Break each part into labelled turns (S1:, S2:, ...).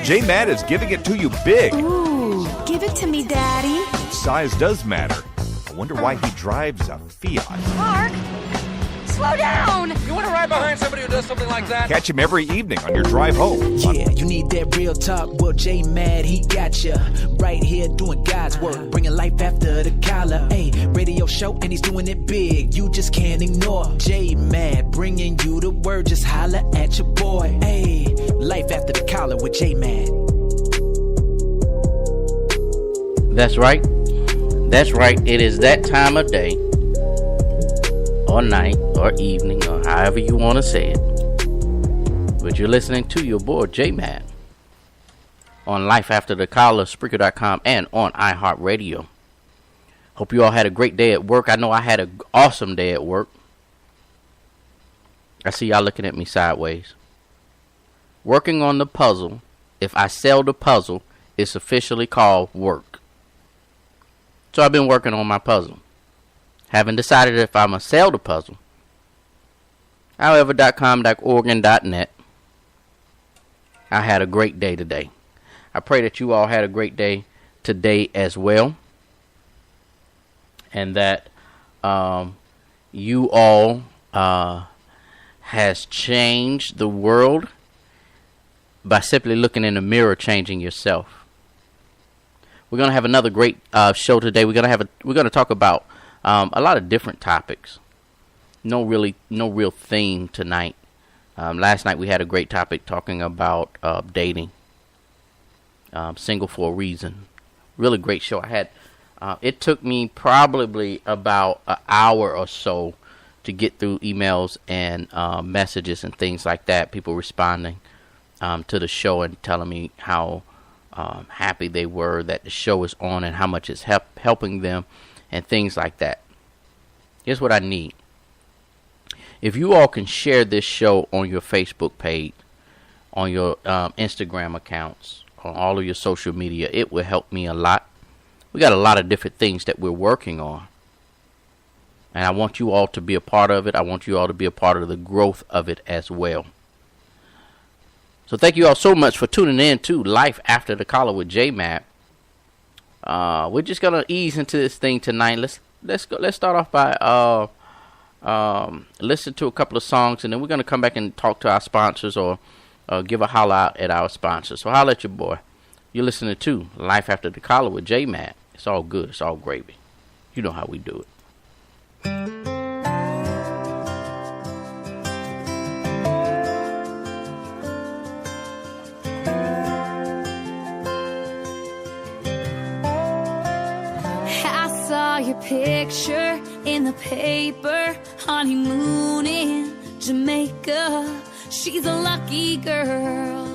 S1: J-Mad is giving it to you big.
S2: Ooh, give it to me, Daddy.
S1: Size does matter. I wonder why he drives a Fiat.
S2: Mark, slow down.
S3: You want to ride behind somebody who does something like that?
S1: Catch him every evening on your drive home.
S4: Yeah, you need that real talk. Well, J-Mad, he got ya. Right here doing God's work, bringing life after the collar. Hey, radio show, and he's doing it big. You just can't ignore J-Mad, bringing you the word. Just holla at your boy. Hey, life after the collar with J-Mad.
S5: That's right. That's right. It is that time of day, or night, or evening, or however you want to say it. But you're listening to your boy J-Man on Life After the Collar, Spreaker.com, and on iHeartRadio. Hope you all had a great day at work. I know I had an awesome day at work. I see y'all looking at me sideways. Working on the puzzle, if I sell the puzzle, it's officially called work. So I've been working on my puzzle. Haven't decided if I'm going to sell the puzzle. However, .com, .org, and .net. I had a great day today. I pray that you all had a great day today as well. And that you all has changed the world by simply looking in the mirror, changing yourself. We're going to have another great show today. We're going to talk about a lot of different topics. No real theme tonight. Last night we had a great topic talking about dating. Single for a reason. Really great show. I had. It took me probably about an hour or so to get through emails and messages and things like that. People responding to the show and telling me how happy they were that the show is on and how much it's helping them and things like that. Here's what I need. If you all can share this show on your Facebook page, on your Instagram accounts, on all of your social media, it will help me a lot. We got a lot of different things that we're working on. And I want you all to be a part of it. I want you all to be a part of the growth of it as well. So thank you all so much for tuning in to Life After the Collar with J-Map. We're just gonna ease into this thing tonight. Let's start off by listen to a couple of songs, and then we're gonna come back and talk to our sponsors or give a holler out at our sponsors. So holler at your boy. You're listening to Life After the Collar with J-Map. It's all good. It's all gravy. You know how we do it.
S6: Your picture in the paper, honeymoon in Jamaica. She's a lucky girl.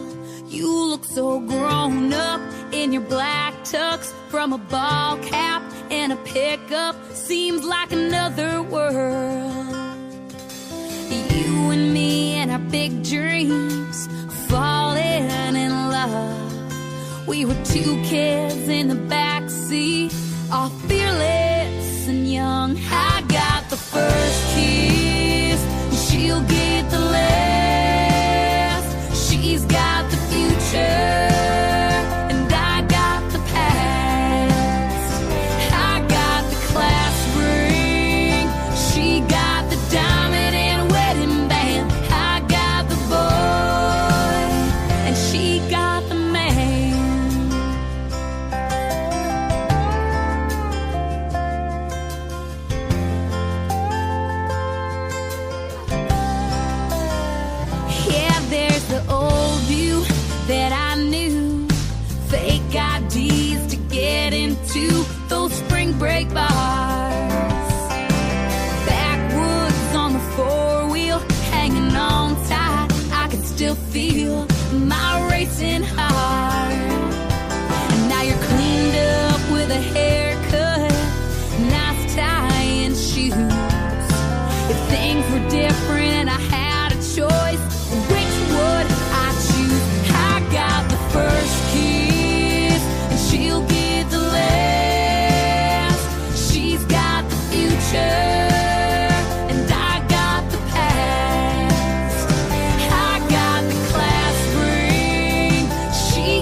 S6: You look so grown up in your black tux, from a ball cap and a pickup. Seems like another world. You and me and our big dreams, falling in love. We were two kids in the backseat, all fearless and young. I got the first kiss, and she'll get the last. She's got the future, and I got the past. I got the class ring, she got the diamond and wedding band. I got the boy, and she got the man. The old you that I knew, fake IDs to get into those spring break bars, backwoods on the four-wheel, hanging on tight. I can still feel my racing heart. And now you're cleaned up with a haircut, nice tie and shoes. If things were different and I had a choice, which would I choose? I got the first kiss, and she'll get the last. She's got the future, and I got the past. I got the class ring, she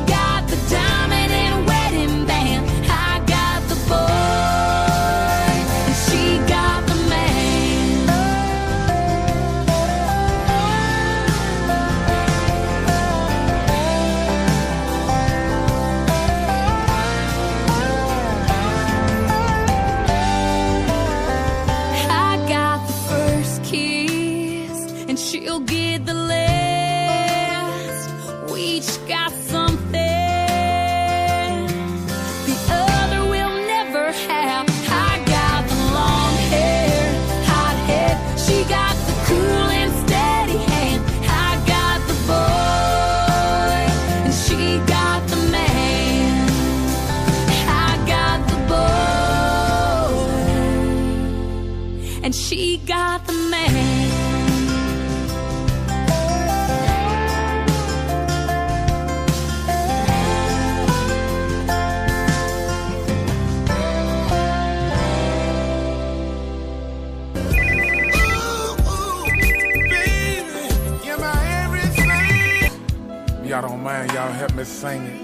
S6: and she got the man.
S7: Y'all don't mind, y'all help me sing it.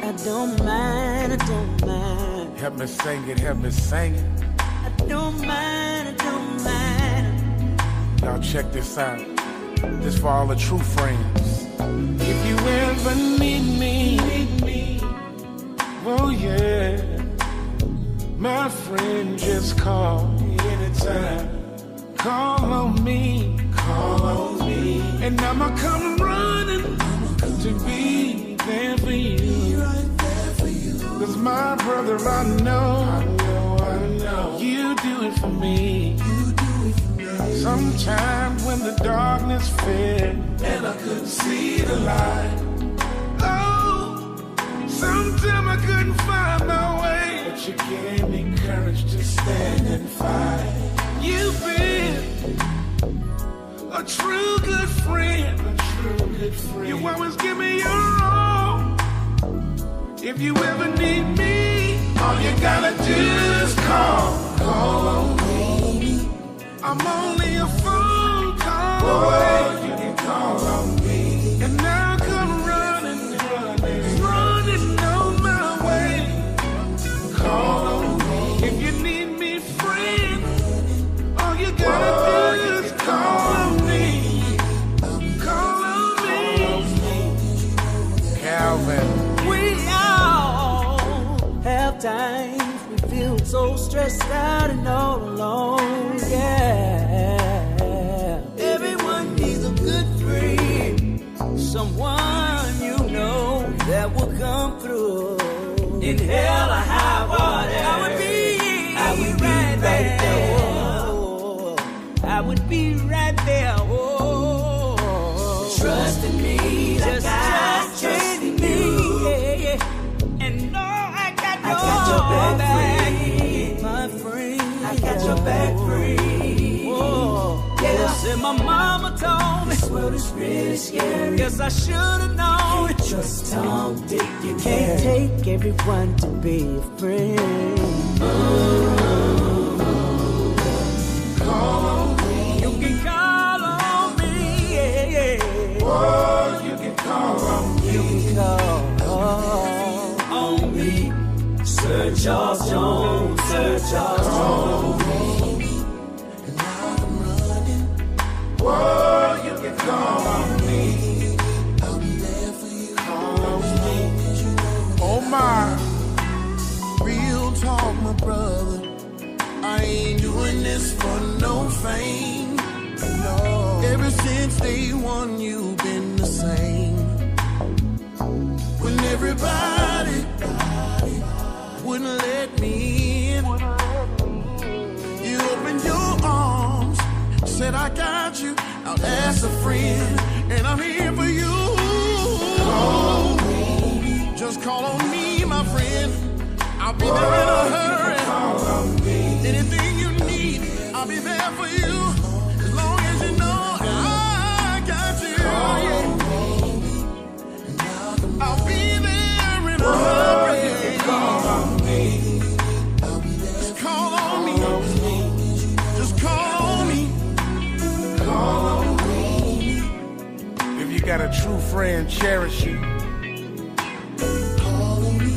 S8: I don't mind, I don't mind.
S7: Help me sing it, help me sing it.
S8: I don't mind, I don't mind.
S7: Y'all check this out. This for all the true friends. If you ever need me, oh yeah, my friend, just call anytime. Call on me, and I'ma come running to be there for you. Cause my brother, I know, you do it for me. Sometimes when the darkness fell and I couldn't see the light, oh, sometimes I couldn't find my way, but you gave me courage to stand and fight. You've been a true good friend. You always give me your all. If you ever need me, all you gotta do is call on me. I'm only a phone call away. You can call on me, and I'll come running on my way. Call on me. If you need me, friend, all you gotta do is call on me.
S8: We all have times we feel so stressed out and all alone, yeah. Everyone needs a good friend, someone you know that will come through. In hell or high water, I would be right there. Oh, I would be right there. Oh, trust in me, just trust in me. Yeah. And no, I got your back, my friend. I got your back, friend. Whoa. Yes, and my mama told me this world is really scary. Yes, I should have known. Just Tom, Dick, you can't take everyone to be a friend.
S7: Call on me.
S8: You can call on me, yeah.
S7: Oh, you can call on me.
S8: You can call on me. Sir Charles Jones, Sir Charles Jones.
S7: And now I'm running. Oh, you can call on me. I'll be there for you. Call on me. Oh my. Real talk, my brother. I ain't doing this for no fame. No. Ever since day one, you've been the same. When everybody wouldn't let me in, you opened your arms, said I got you, out as a friend, and I'm here for you. Call on me. Just call on me, my friend. I'll be there in a hurry. Call on me. Anything you need, I'll be there for you. As long as you know I got you. Call on me. I'll be there in a hurry. Call on me. I'll be there. Just call on me. Just call on me. Call on me. If you got a true friend, cherish you. Call on me.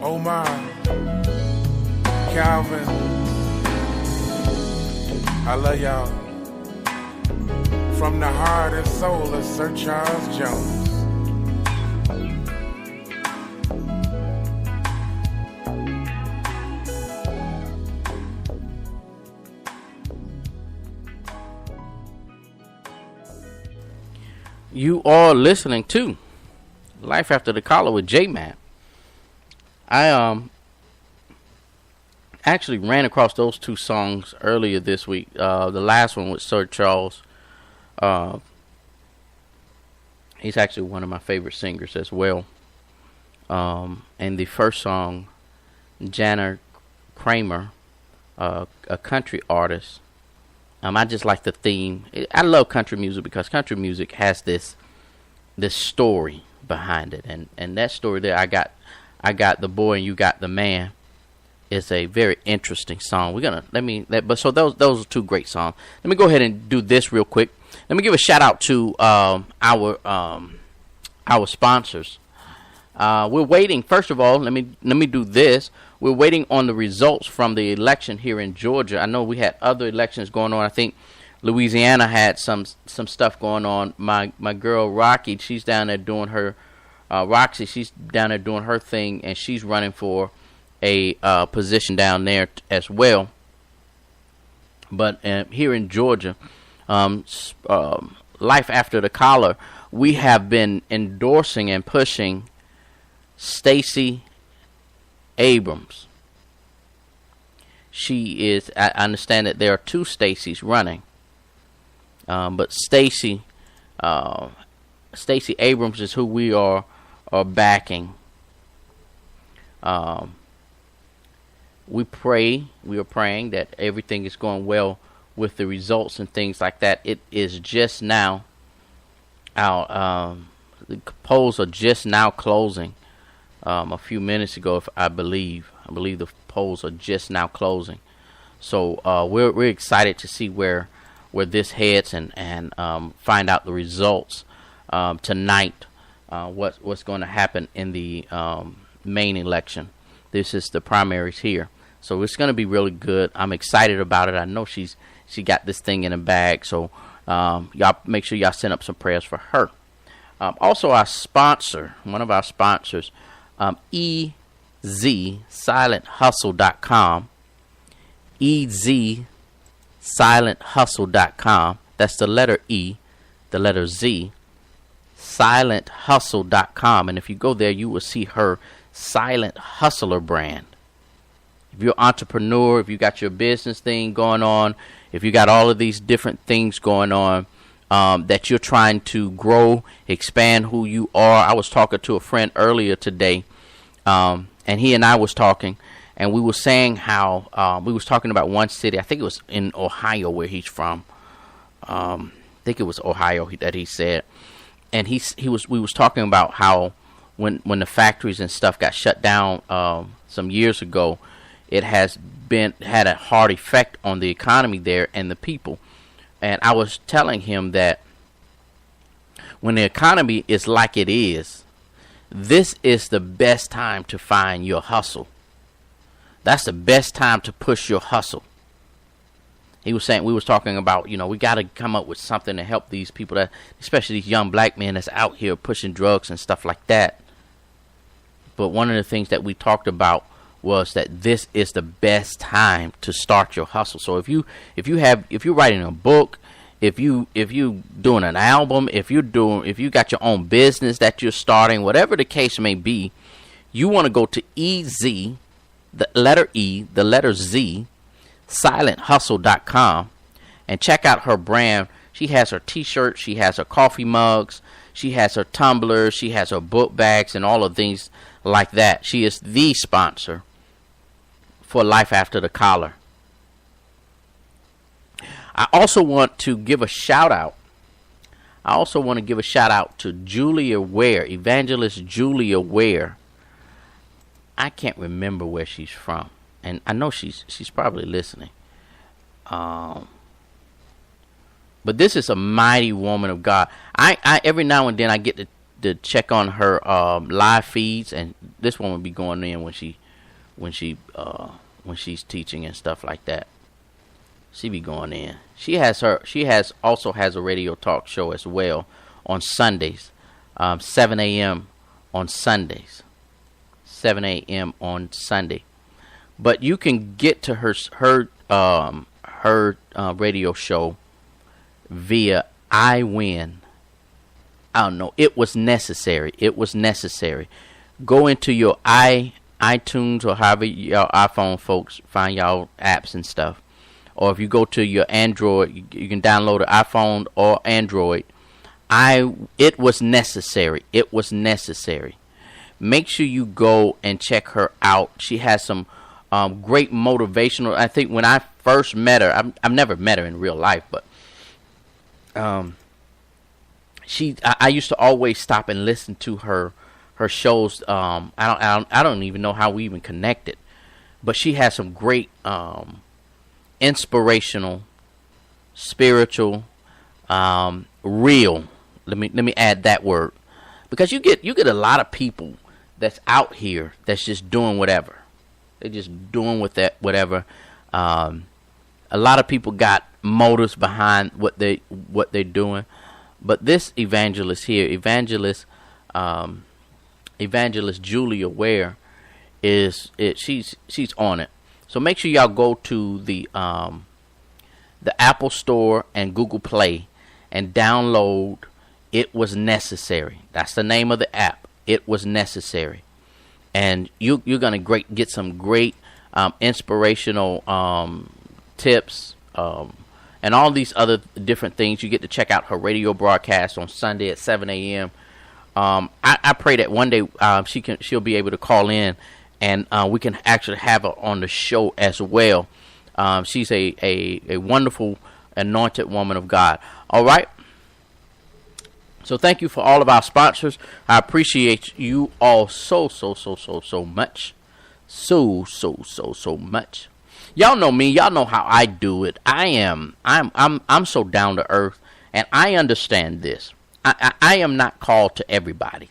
S7: Omar, Calvin, I love y'all. From the heart and soul of Sir Charles Jones.
S5: You are listening to Life After the Collar with J-Man. I actually ran across those two songs earlier this week. The last one with Sir Charles. He's actually one of my favorite singers as well. And the first song, Jana Kramer, a country artist. I just like the theme. I love country music because country music has this story behind it, and that story there, I got the boy and you got the man, is a very interesting song. We're gonna so those are two great songs. Let me go ahead and do this real quick. Let me give a shout out to our sponsors. We're waiting. First of all, let me do this. We're waiting on the results from the election here in Georgia. I know we had other elections going on. I think Louisiana had some stuff going on. My girl Rocky, she's down there doing her Roxy. She's down there doing her thing, and she's running for a position down there as well. But here in Georgia, life after the collar, we have been endorsing and pushing Stacey Abrams. She is. I understand that there are two Stacys running, but Stacey Abrams is who we are backing. We are praying that everything is going well with the results and things like that. It is just now the polls are just now closing. A few minutes ago, I believe the polls are just now closing. So we're excited to see where this heads and find out the results tonight. What's going to happen in the main election? This is the primaries here, so it's going to be really good. I'm excited about it. I know she got this thing in a bag. So y'all make sure y'all send up some prayers for her. Also, our sponsor, one of our sponsors. EZSilentHustle.com. EZSilentHustle.com. That's the letter E, the letter Z, SilentHustle.com. And if you go there, you will see her Silent Hustler brand. If you're an entrepreneur, if you got your business thing going on, if you got all of these different things going on, that you're trying to grow, expand who you are. I was talking to a friend earlier today, and he and I was talking, and we were saying how we was talking about one city. I think it was in Ohio where he's from. I think it was Ohio that he said, and we was talking about how when the factories and stuff got shut down some years ago, it had a hard effect on the economy there and the people. And I was telling him that when the economy is like it is, this is the best time to find your hustle. That's the best time to push your hustle. He was saying, we was talking about, we got to come up with something to help these people, that, especially these young black men that's out here pushing drugs and stuff like that. But one of the things that we talked about was that this is the best time to start your hustle. So if you're writing a book, if you doing an album, if you got your own business that you're starting, whatever the case may be, you want to go to EZ, the letter E, the letter Z, SilentHustle.com, and check out her brand. She has her t-shirts, she has her coffee mugs, she has her tumblers, she has her book bags, and all of things like that. She is the sponsor for Life After the Collar. I also want to give a shout out. To Julia Ware, Evangelist Julia Ware. I can't remember where she's from, and I know she's probably listening. But this is a mighty woman of God. I every now and then I get to check on her live feeds, and this one will be going in when she's teaching and stuff like that. She be going in. She also has a radio talk show as well on Sundays, 7 a.m. on Sundays, 7 a.m. on Sunday. But you can get to her radio show via iWin. I don't know. It was necessary. Go into your iTunes or however y'all iPhone folks find y'all apps and stuff. Or if you go to your Android, you can download an iPhone or Android. It was necessary. Make sure you go and check her out. She has some great motivational. I think when I first met her, I've never met her in real life, but I used to always stop and listen to her shows. I don't even know how we even connected, but she has some great inspirational, spiritual, real. Let me add that word, because you get a lot of people that's out here that's just doing whatever. They're just doing with that whatever. A lot of people got motives behind what they're doing, but this evangelist here, evangelist Julia Ware, she's on it. So make sure y'all go to the Apple Store and Google Play and download It Was Necessary. That's the name of the app. It Was Necessary. And you're going to get some great inspirational tips and all these other different things. You get to check out her radio broadcast on Sunday at 7 a.m. I pray that one day she'll be able to call in and we can actually have her on the show as well. She's a wonderful anointed woman of God. All right. So thank you for all of our sponsors. I appreciate you all so much. So much. Y'all know me. Y'all know how I do it. I'm so down to earth, and I understand this. I am not called to everybody.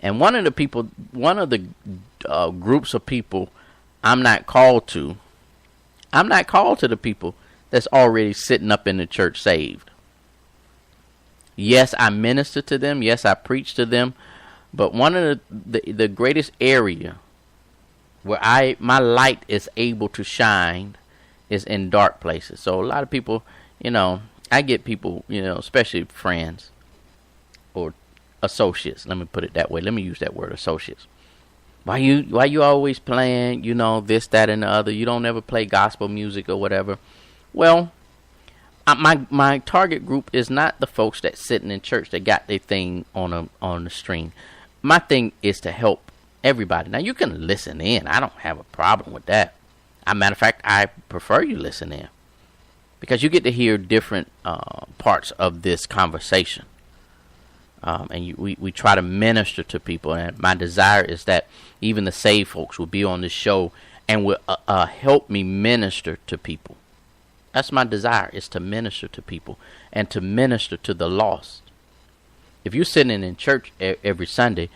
S5: And one of the groups of people I'm not called to the people that's already sitting up in the church saved. Yes, I minister to them. Yes, I preach to them. But one of the greatest area where my light is able to shine is in dark places. So a lot of people, I get people, especially friends or associates. Let me put it that way. Let me use that word, associates. Why you always playing, this, that, and the other? You don't ever play gospel music or whatever. Well, my target group is not the folks that's sitting in church that got their thing on the string. My thing is to help everybody. Now, you can listen in. I don't have a problem with that. As a matter of fact, I prefer you listen in, because you get to hear different parts of this conversation. And we try to minister to people. And my desire is that even the saved folks will be on this show and will help me minister to people. That's my desire, is to minister to people and to minister to the lost. If you're sitting in church every Sunday,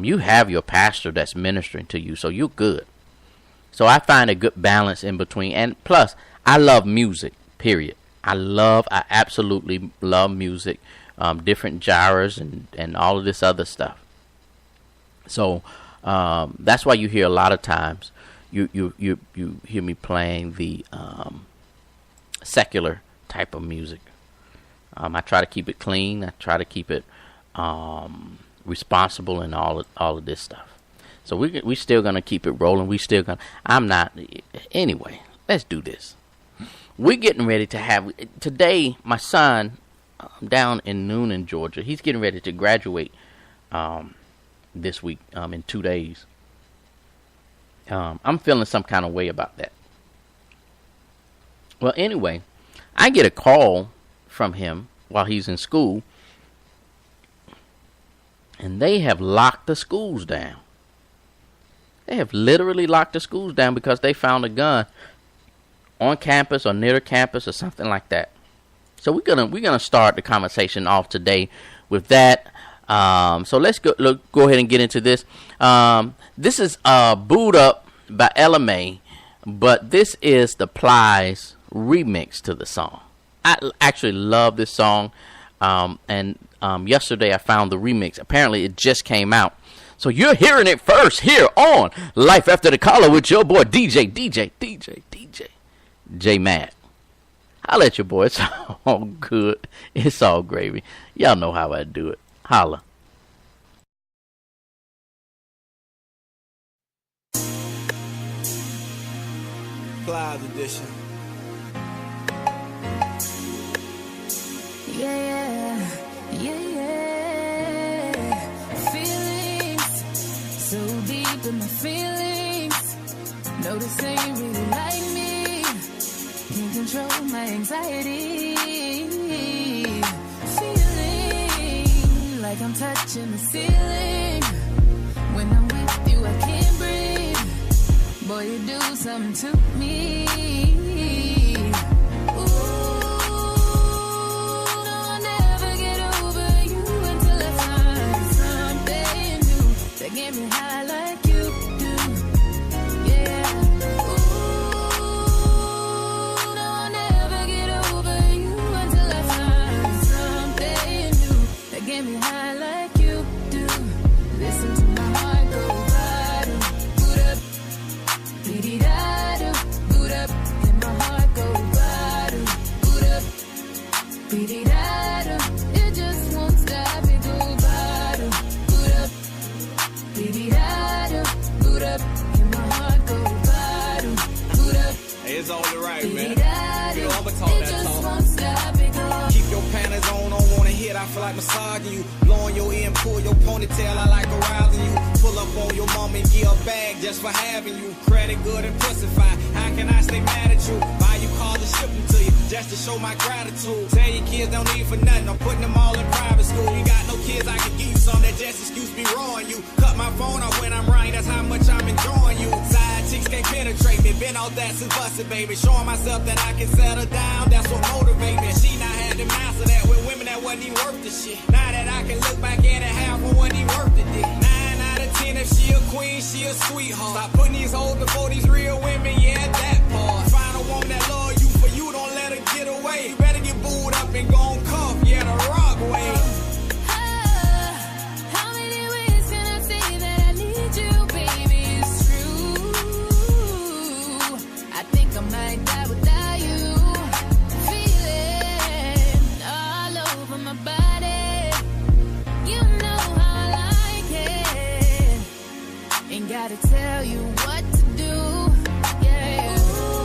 S5: you have your pastor that's ministering to you, so you're good. So I find a good balance in between. And plus, I love music, period. I absolutely love music, different genres and all of this other stuff. So that's why you hear a lot of times you hear me playing the secular type of music. I try to keep it clean. I try to keep it responsible and all of this stuff. So we still gonna keep it rolling. Anyway, let's do this. We're getting ready to have today. My son down in Noonan, Georgia, he's getting ready to graduate this week in 2 days. I'm feeling some kind of way about that. Well, anyway, I get a call from him while he's in school, and they have locked the schools down. They have literally locked the schools down because they found a gun on campus or near the campus or something like that. So we're gonna start the conversation off today with that. So let's go ahead and get into this. This is Booed Up by LMA, but this is the Plies remix to the song. I actually love this song, and yesterday I found the remix. Apparently it just came out, so you're hearing it first here on Life After the Collar with your boy DJ J Mad. Holla at your boy. It's all good. It's all gravy. Y'all know how I do it. Holla.
S8: Plies edition.
S6: Yeah. Feelings so deep in my feelings. Notice they ain't really like me. Can't control my anxiety. Feeling like I'm touching the ceiling. When I'm with you, I can't breathe. Boy, you do something to me. Ooh, no, I'll never get over you until I find something new that get me high like you do. Yeah. Ooh, no, I'll never get over you until I find something new that get me high like you do. Listen to my heart go bottom, boot up, beady-da-do, boot up, and my heart go bottom, boot up, beady-da-do. It just won't stop, it go bottom, boot up, beady-da-do, boot up, and my heart go bottom, boot up.
S3: Hey, it's only right, man.
S6: Beady-da-do.
S3: You know, I'ma talk
S6: It
S3: that
S6: just
S3: talk.
S6: won't stop, it go.
S8: Keep your panties on, don't wanna hit. I feel like massaging you. Blowing your ear and pull your ponytail. I like arousing you. Pull up on your mom and give a bag just for having you. Credit good and pussified. How can I stay mad at you? Buy you cars and ship them to you just to show my gratitude. Tell your kids don't need for nothing. I'm putting them all in private school. You got no kids, I can give you some. That just excuse me wrong you. Cut my phone off when I'm running. That's how much I'm enjoying you. Side chicks can't penetrate me. Been all that since busted, baby. Showing myself that I can settle down. That's what motivate me. She not had to master that with women that wasn't even worth the shit. Now that I can look back at it, half one wasn't even worth it. 9 out of 10 if she a queen, she a sweetheart. Stop putting these hoes before these real women, yeah, that part. Find a woman that love you for you, don't let her get away. You better get booed up and go on cuff, yeah, the rock way.
S6: How many ways can I say that I need you, baby? It's true. I think I might die without you. Feeling all over my body. You know how I like it. Ain't gotta tell you what to do. Yeah. Ooh,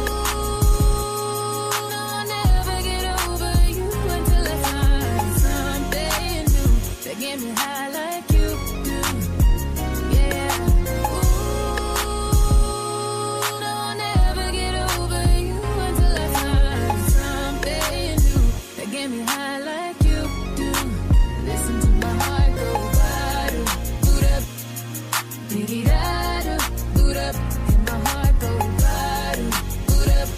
S6: no, I'll never get over you until I find something new that get me high like you do. Yeah. Ooh, no, I'll never get over you until I find something new that get me high like you do. Listen to my heart go bottom, boot up, beady-da-do, boot up, and my heart go bottom, boot up,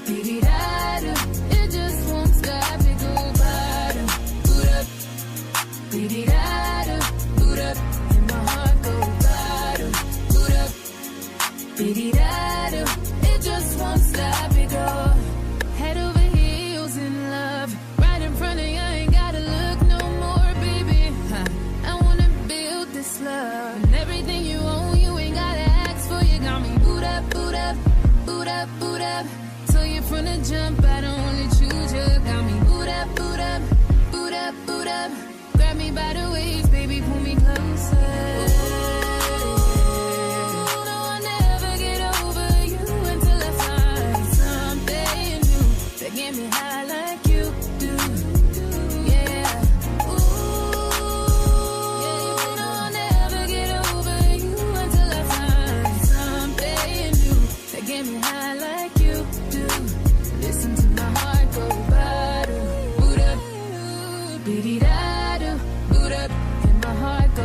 S6: beady-da-do. It just won't stop, it go bottom, boot up, beady-da-do, boot up, and my heart go bottom, boot up, beady-da-do. It just won't stop, it go. Head over heels in love, right in front of you, I ain't gotta look no more, baby. I wanna build this love, and everything you own, you ain't gotta ask for. You got me boot up, boot up, boot up, boot up. So you from the jump, I don't wanna choose you. Got me boot up, boot up, boot up, boot up. Grab me by the waist, baby, pull me closer. No, I'll never get over you until I find something new that get me high like you do. Yeah. Ooh, no, I'll never get over you until I find something new that get me high like you do. Listen to my heart go bottom, boot up, beady-da-do, boot up, and my heart go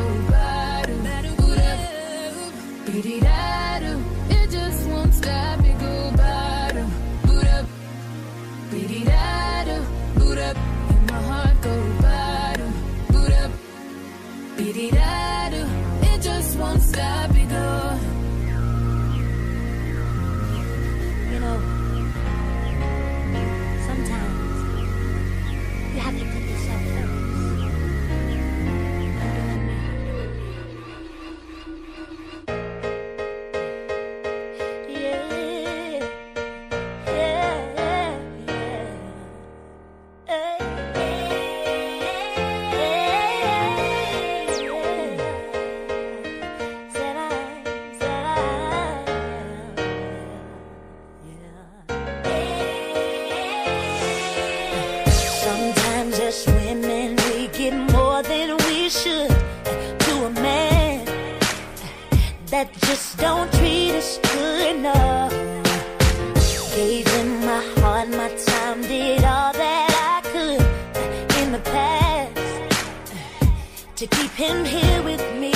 S6: to keep him here with me.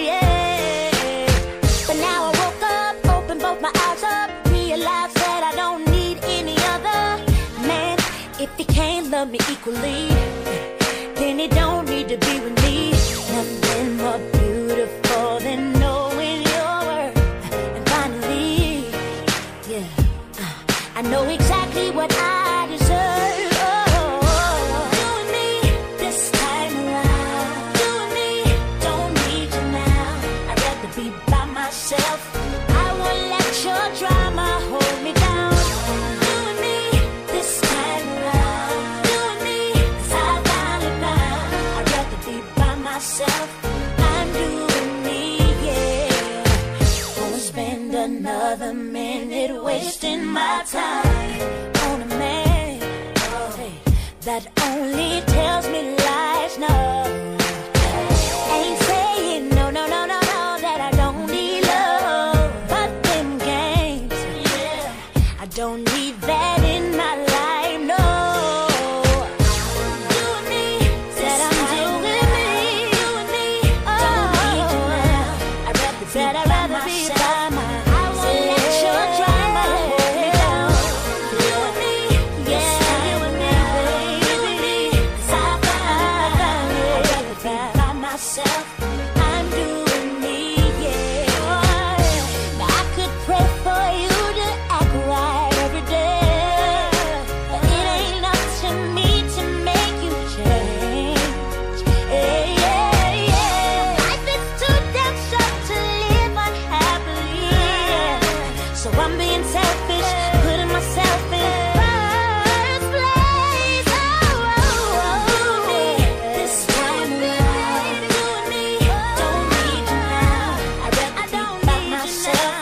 S6: Yeah. But now I woke up, opened both my eyes up, realized that I don't need any other man. If he can't love me equally, then he don't need to be with me. Nothing more beautiful than knowing your worth. And finally, yeah, I know exactly what I deserve. You and me this time around. You and me don't need you now. I'd rather be by myself. I won't let your drama hold me down. You and me this time around. You and me, 'cause I finally found I'd rather be by myself. I'm doing me, yeah. Won't spend another minute wasting my time on a man, hey, that only tells me lies. No, ain't saying no, no, no, no, no, that I don't need love, but them games, yeah, I don't need that in my life. No, you and me, said I'm doing me, you and me, don't need you now. I'd rather be by myself. I won't let your drama hold me down. You and me, yeah, you and me, baby, you and me, 'cause I found I'd rather be by myself. I'm doing me, yeah. Now I could pray for you to act right every day, but it ain't up to me to make you change. Yeah, yeah, yeah. Life is too damn short to live unhappily, so I'm being selfish, putting myself in first place. Oh, this time around, you and me don't need you now. I'd rather be by myself.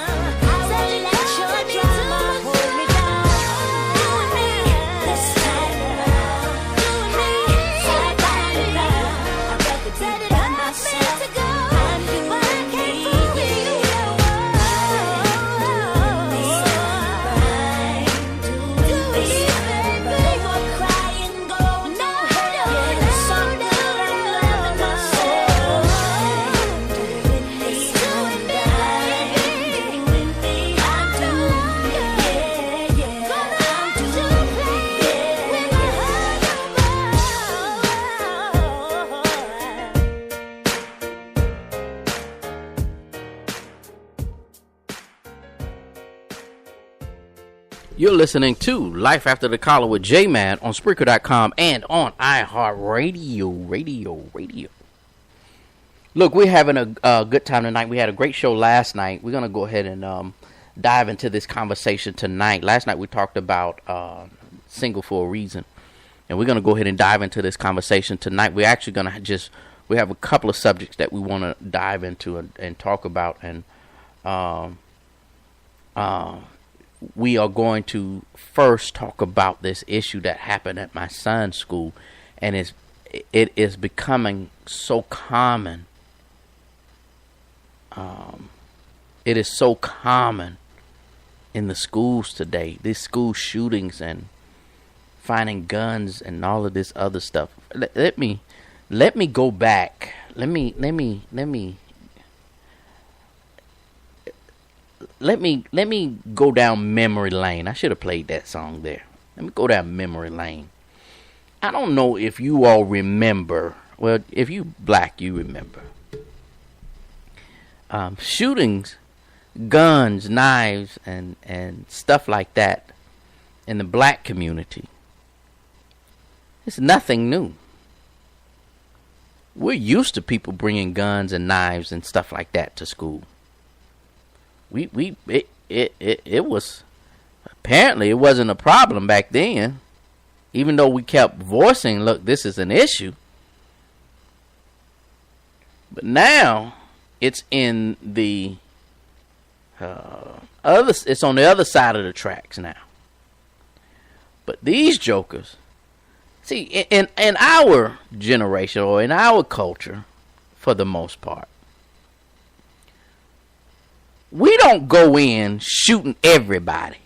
S6: I won't let your drama hold me down. You and me this time around, you and me side by side. I'd rather be by myself. I'm doing me,
S5: You're listening to Life After the Collar with J-Man on Spreaker.com and on iHeartRadio. Radio. Look, we're having a good time tonight. We had a great show last night. We're going to go ahead and dive into this conversation tonight. Last night we talked about Single for a Reason. And we're going to go ahead and dive into this conversation tonight. We're actually going to we have a couple of subjects that we want to dive into and talk about. And we are going to first talk about this issue that happened at my son's school, and it is becoming so common. It is so common in the schools today. These school shootings and finding guns and all of this other stuff. Let me go back. Let me go down memory lane. I should have played that song there. Let me go down memory lane. I don't know if you all remember. Well, if you black, you remember. Shootings, guns, knives, and stuff like that in the black community. It's nothing new. We're used to people bringing guns and knives and stuff like that to school. It was, apparently it wasn't a problem back then, even though we kept voicing, look, this is an issue. But now it's in the it's on the other side of the tracks now. But these jokers, see, in our generation or in our culture, for the most part, we don't go in shooting everybody.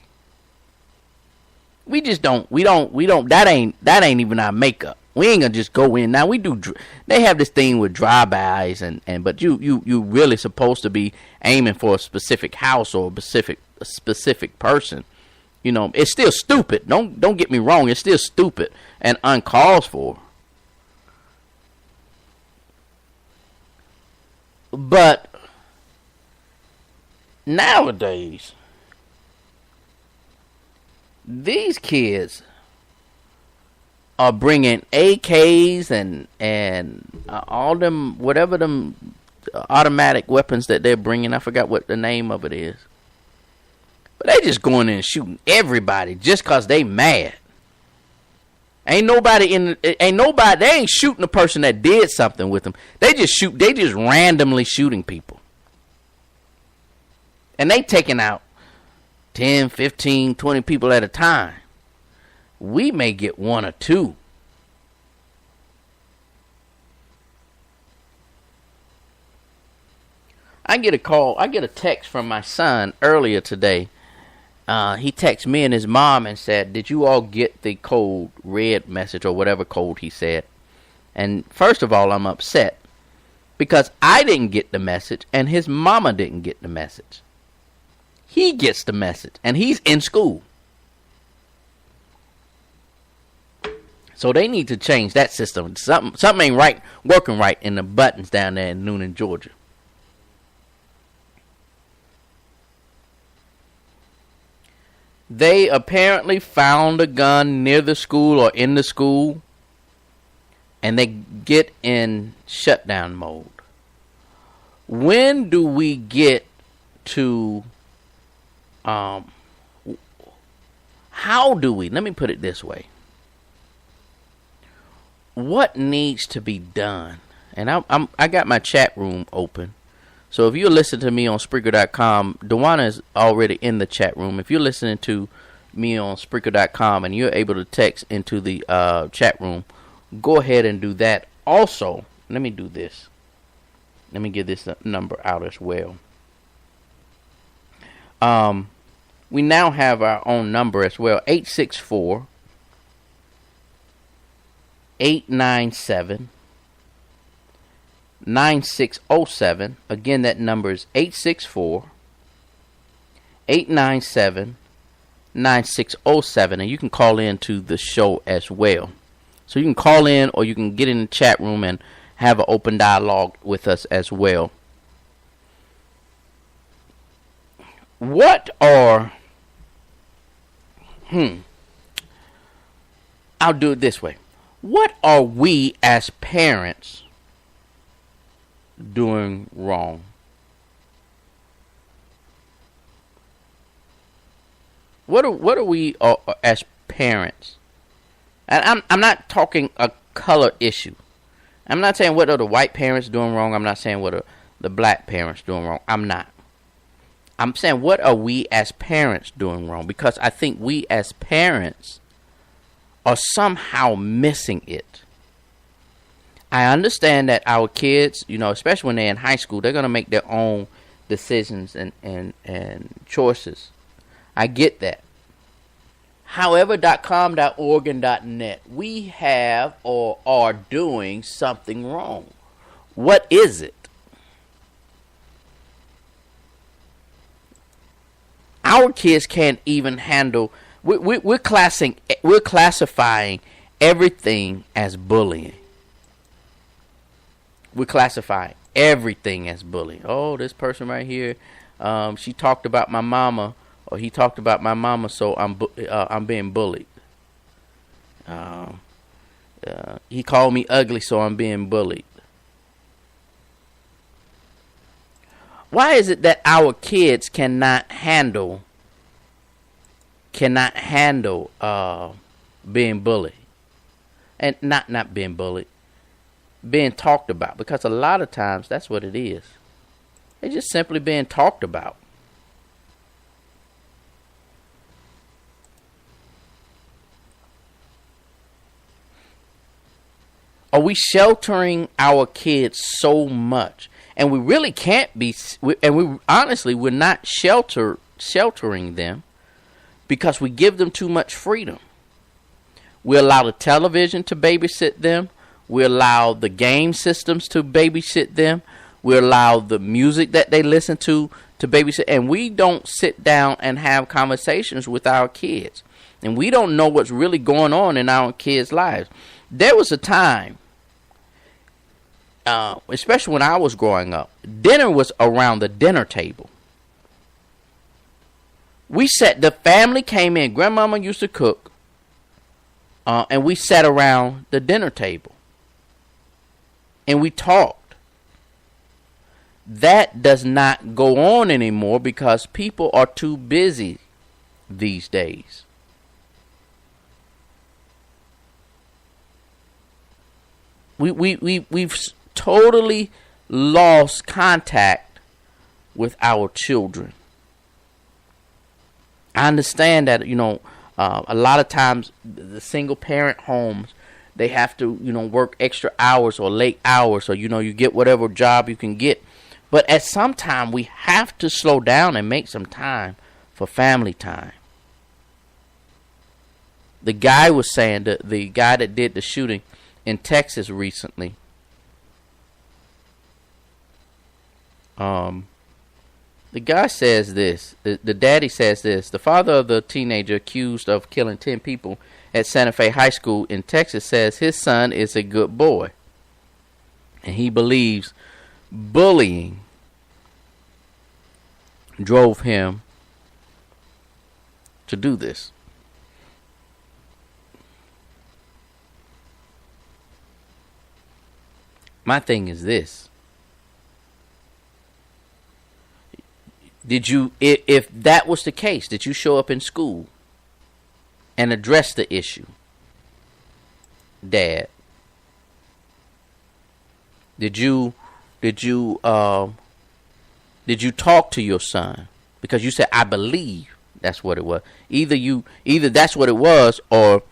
S5: We just don't. We don't. That ain't even our makeup. We ain't gonna just go in. Now we do. They have this thing with drive-bys, but you really supposed to be aiming for a specific house or a specific person. You know, it's still stupid. Don't get me wrong. It's still stupid and uncalled for. But nowadays, these kids are bringing AKs and all them, whatever them automatic weapons that they're bringing. I forgot what the name of it is. But they just going in and shooting everybody just because they mad. They ain't shooting the person that did something with them. They just randomly shooting people. And they taking out 10, 15, 20 people at a time. We may get one or two. I get a text from my son earlier today. He texted me and his mom and said, "Did you all get the code red message," or whatever code he said? And first of all, I'm upset because I didn't get the message and his mama didn't get the message. He gets the message and he's in school. So they need to change that system. Something ain't right, working right in the buttons down there in Noonan, Georgia. They apparently found a gun near the school or in the school, and they get in shutdown mode. When do we get to, how do we, let me put it this way. What needs to be done? And I got my chat room open. So if you're listening to me on Spreaker.com, Dewana is already in the chat room. If you're listening to me on Spreaker.com and you're able to text into the chat room, go ahead and do that. Also, let me do this. Let me get this number out as well. We now have our own number as well. 864-897 9607. Again, that number is 864-897-9607, and you can call in to the show as well. So you can call in or you can get in the chat room and have an open dialogue with us as well. What are I'll do it this way. What are we as parents doing wrong? What are we as parents? And I'm not talking a color issue. I'm not saying what are the white parents doing wrong. I'm not saying what are the black parents doing wrong. I'm not. I'm saying what are we as parents doing wrong? Because I think we as parents are somehow missing it. I understand that our kids, especially when they're in high school, they're going to make their own decisions and choices. I get that. However, .com, .org, and .net, we have or are doing something wrong. What is it? Our kids can't even handle. We're classifying everything as bullying. We're classifying everything as bullying. Oh, this person right here, she talked about my mama, or he talked about my mama, so I'm being bullied. He called me ugly, so I'm being bullied. Why is it that our kids cannot handle being bullied, and not being bullied? Being talked about, because a lot of times that's what it is. They're just simply being talked about. Are we sheltering our kids so much? And we really can't be, we're not sheltering them because we give them too much freedom. We allow the television to babysit them. We allow the game systems to babysit them. We allow the music that they listen to babysit. And we don't sit down and have conversations with our kids. And we don't know what's really going on in our kids' lives. There was a time, especially when I was growing up, dinner was around the dinner table. The family came in. Grandmama used to cook. And we sat around the dinner table. And we talked. That does not go on anymore because people are too busy these days. We've totally lost contact with our children. I understand that, a lot of times the single parent homes, they have to, work extra hours or late hours, or, you get whatever job you can get. But at some time, we have to slow down and make some time for family time. The guy was saying, the guy that did the shooting in Texas recently, the guy says this, the daddy says this: the father of the teenager accused of killing 10 people at Santa Fe High School in Texas says his son is a good boy. And he believes bullying drove him to do this. My thing is this. Did you, if that was the case, did you show up in school and address the issue? Dad. Did you talk to your son? Because you said, I believe that's what it was. Either that's what it was, or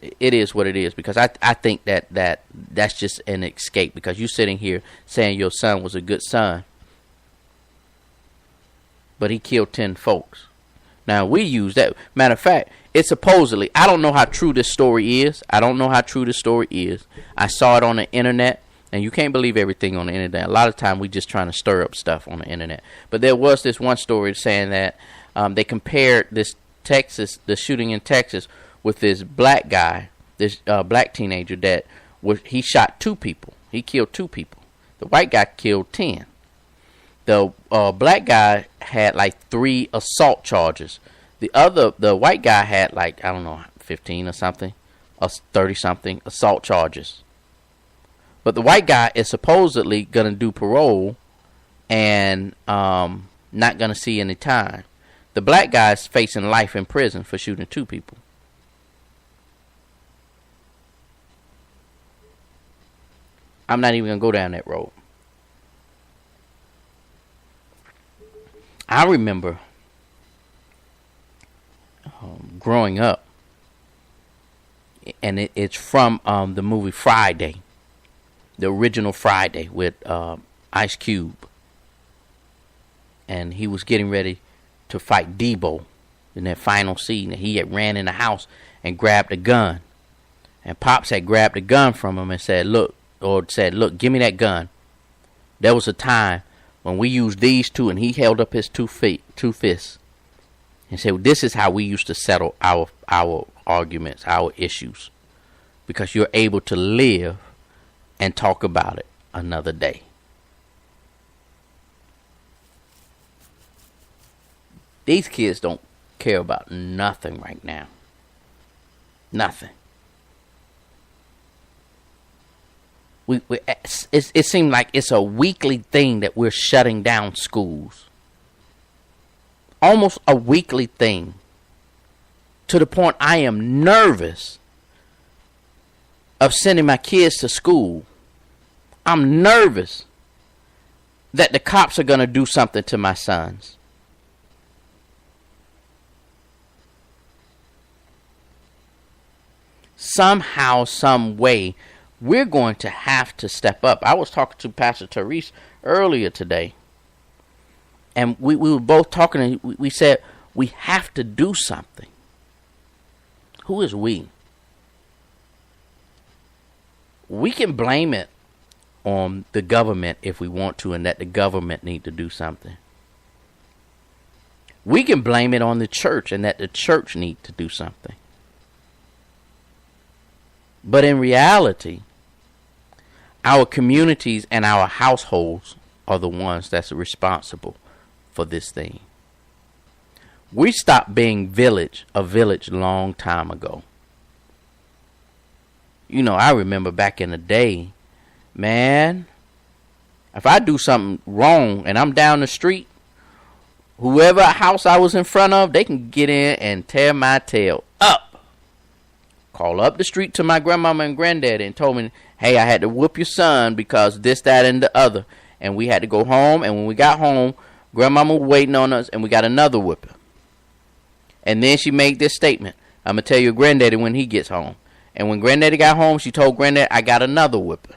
S5: it is what it is. Because I think that's just an escape. Because you sitting here saying your son was a good son, but he killed 10 folks. Now, we use that. Matter of fact, it's supposedly, I don't know how true this story is. I saw it on the internet, and you can't believe everything on the internet. A lot of time we just trying to stir up stuff on the internet. But there was this one story saying that they compared the shooting in Texas with this black guy, this black teenager he shot 2 people. He killed 2 people. The white guy killed 10. The black guy had like 3 assault charges. The white guy had 15 or something, or 30 something assault charges. But the white guy is supposedly gonna do parole and not gonna see any time. The black guy is facing life in prison for shooting 2 people. I'm not even gonna go down that road. I remember growing up, and it's from the movie Friday, the original Friday with Ice Cube, and he was getting ready to fight Debo in that final scene. And he had ran in the house and grabbed a gun, and Pops had grabbed a gun from him and said, "Look, give me that gun." There was a time when we used these 2, and he held up his 2 fists, and said, "This is how we used to settle our arguments, our issues, because you're able to live and talk about it another day." These kids don't care about nothing right now. Nothing. It seems like it's a weekly thing that we're shutting down schools. Almost a weekly thing. To the point I am nervous of sending my kids to school. I'm nervous that the cops are going to do something to my sons. Somehow, some way, we're going to have to step up. I was talking to Pastor Therese earlier today, and we were both talking, and we said we have to do something. Who is we? we can blame it on the government if we want to, and that the government need to do something. We can blame it on the church and that the church need to do something. But in reality, our communities and our households are the ones that's responsible for this thing. We stopped being a village long time ago. You know, I remember back in the day, man, if I do something wrong and I'm down the street, whoever house I was in front of, they can get in and tear my tail up. Call up the street to my grandmama and granddaddy and told me, hey, I had to whoop your son because this, that, and the other. And we had to go home. And when we got home, grandmama was waiting on us and we got another whooping. And then she made this statement. I'm going to tell your granddaddy when he gets home. And when granddaddy got home, she told granddaddy, I got another whooping.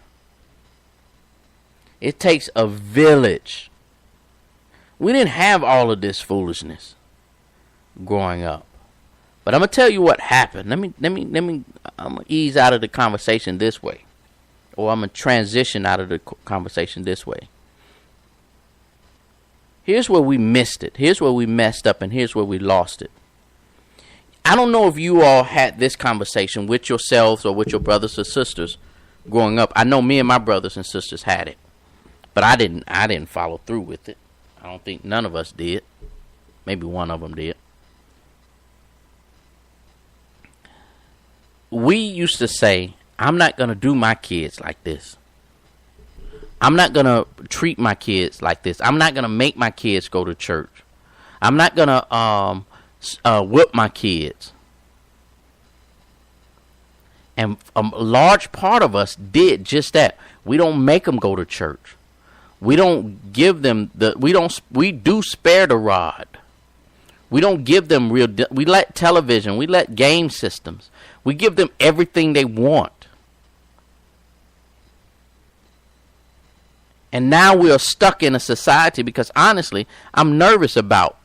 S5: It takes a village. We didn't have all of this foolishness growing up. But I'm going to tell you what happened. I'm going to ease out of the conversation this way. Or I'm going to transition out of the conversation this way. Here's where we missed it. Here's where we messed up, and here's where we lost it. I don't know if you all had this conversation with yourselves or with your brothers or sisters growing up. I know me and my brothers and sisters had it. But I didn't follow through with it. I don't think none of us did. Maybe one of them did. We used to say, I'm not going to do my kids like this. I'm not going to treat my kids like this. I'm not going to make my kids go to church. I'm not going to whip my kids. And a large part of us did just that. We don't make them go to church. We don't give them we do spare the rod. We don't give them we let television, we let game systems. We give them everything they want. And now we are stuck in a society because honestly, I'm nervous about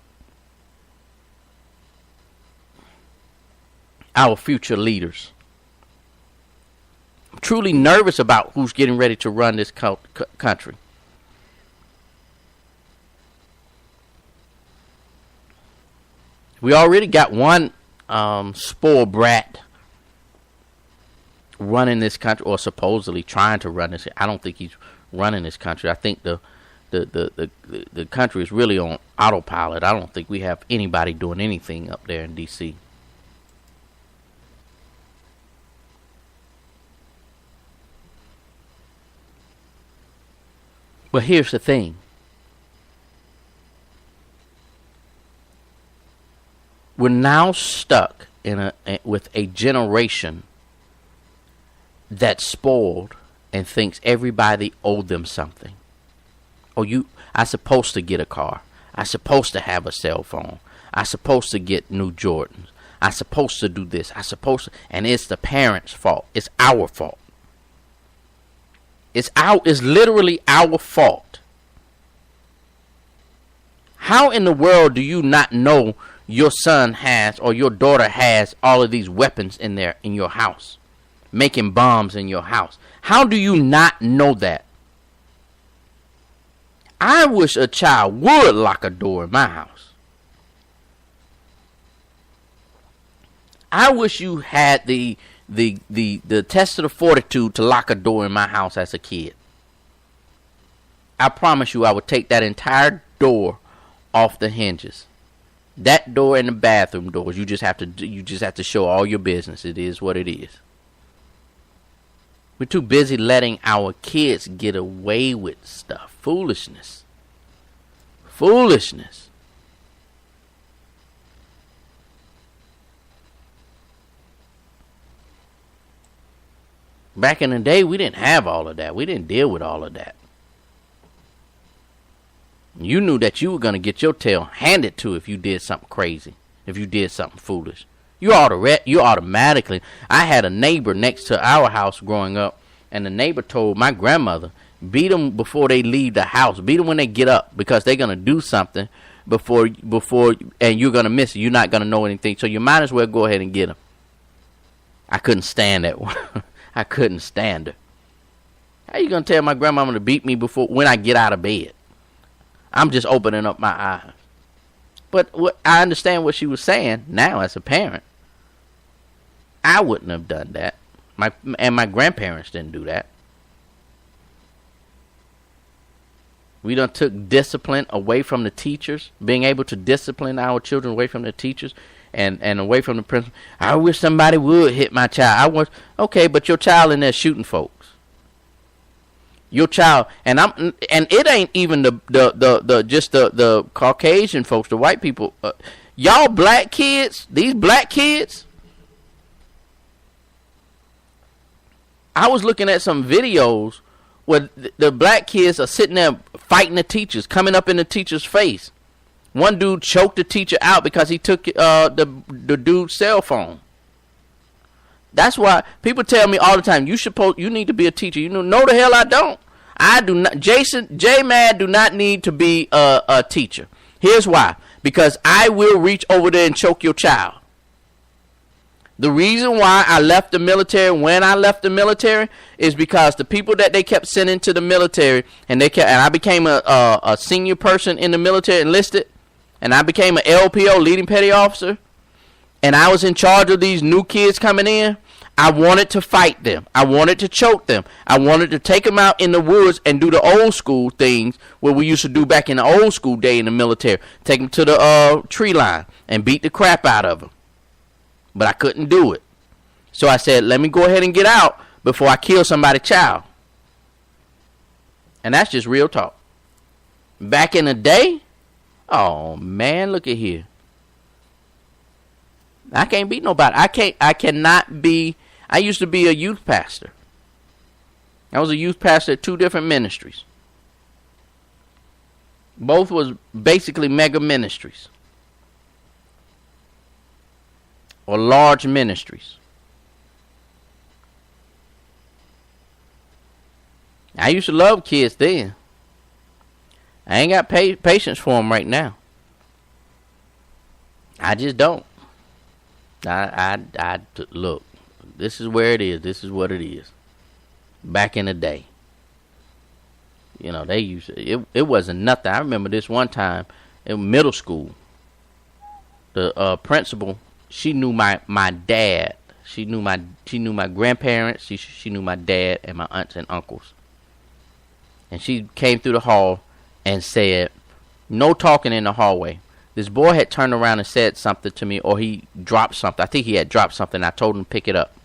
S5: our future leaders. I'm truly nervous about who's getting ready to run this country. We already got one spoiled brat running this country, or supposedly trying to run this. I don't think he's running this country. I think the country is really on autopilot. I don't think we have anybody doing anything up there in D.C. But here's the thing. We're now stuck with a generation that's spoiled and thinks everybody owed them something. Oh, I supposed to get a car. I supposed to have a cell phone. I supposed to get new Jordans. I supposed to do this. And it's the parents' fault. It's our fault. It's literally our fault. How in the world do you not know your son has or your daughter has all of these weapons in your house, making bombs in your house? How do you not know that? I wish a child would lock a door in my house. I wish you had the test of the fortitude to lock a door in my house as a kid. I promise you I would take that entire door off the hinges. That door and the bathroom doors, you just have to show all your business. It is what it is. We're too busy letting our kids get away with stuff. Foolishness. Back in the day, we didn't have all of that. We didn't deal with all of that. You knew that you were going to get your tail handed to if you did something crazy, if you did something foolish. You automatically. I had a neighbor next to our house growing up, and the neighbor told my grandmother, beat them before they leave the house. Beat them when they get up, because they're going to do something before, and you're going to miss it. You're not going to know anything, so you might as well go ahead and get them. I couldn't stand that one. I couldn't stand her. How you gonna tell my grandmama to beat me when I get out of bed? I'm just opening up my eyes. But I understand what she was saying now as a parent. I wouldn't have done that. My grandparents didn't do that. We done took discipline away from the teachers, being able to discipline our children away from the teachers and away from the principal. I wish somebody would hit my child. Okay, but your child in there shooting folks. Your child, and it ain't even the Caucasian folks, the white people. Y'all black kids, these black kids. I was looking at some videos where the black kids are sitting there fighting the teachers, coming up in the teacher's face. One dude choked the teacher out because he took the dude's cell phone. That's why people tell me all the time, you need to be a teacher. You know, no the hell I don't. I do not. J-Mad do not need to be a teacher. Here's why. Because I will reach over there and choke your child. The reason why I left the military when I left the military is because the people that they kept sending to the military, and I became a senior person in the military, enlisted, and I became an LPO, leading petty officer, and I was in charge of these new kids coming in. I wanted to fight them. I wanted to choke them. I wanted to take them out in the woods and do the old school things where we used to do back in the old school day in the military. Take them to the tree line and beat the crap out of them. But I couldn't do it. So I said, let me go ahead and get out before I kill somebody's child. And that's just real talk. Back in the day, oh man, look at here. I can't beat nobody. I cannot be. I used to be a youth pastor. I was a youth pastor at 2 different ministries. Both was basically mega ministries. Or large ministries. I used to love kids then. I ain't got patience for them right now. I just don't. I look, this is where it is. This is what it is. Back in the day. You know, they used to, it wasn't nothing. I remember this one time in middle school. The principal, she knew my dad. She knew my grandparents. She knew my dad and my aunts and uncles. And she came through the hall and said, no talking in the hallway. This boy had turned around and said something to me, or he dropped something. I think he had dropped something. I told him to pick it up.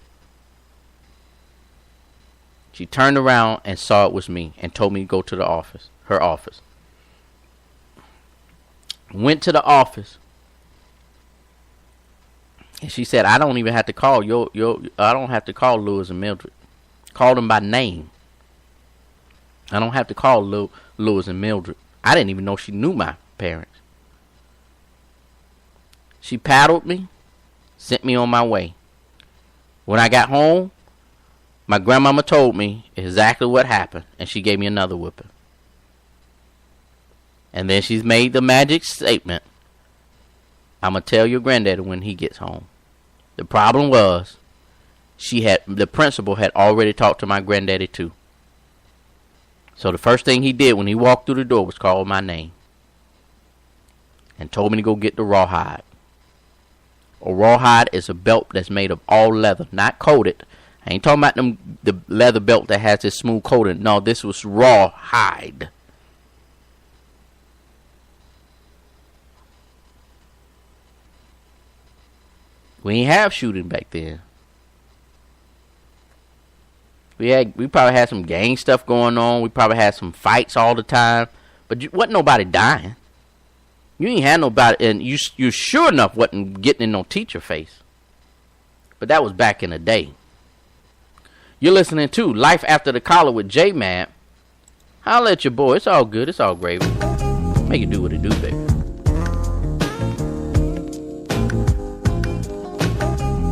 S5: She turned around and saw it was me and told me to go to the office, her office. Went to the office. And she said, I don't even have to call I don't have to call Lewis and Mildred. Call them by name. I don't have to call Lewis and Mildred. I didn't even know she knew my parents. She paddled me, sent me on my way. When I got home, my grandmama told me exactly what happened, and she gave me another whipping. And then she's made the magic statement, I'm going to tell your granddaddy when he gets home. The problem was, the principal had already talked to my granddaddy too. So the first thing he did when he walked through the door was call my name. And told me to go get the rawhide. A rawhide is a belt that's made of all leather, not coated. I ain't talking about the leather belt that has this smooth coating. No, this was rawhide. We ain't have shooting back then. We probably had some gang stuff going on. We probably had some fights all the time. But wasn't nobody dying. You ain't had nobody, and you sure enough wasn't getting in no teacher face. But that was back in the day. You're listening to Life After the Collar with J-Mad. Holla at your boy. It's all good. It's all gravy. Make it do what it do, baby.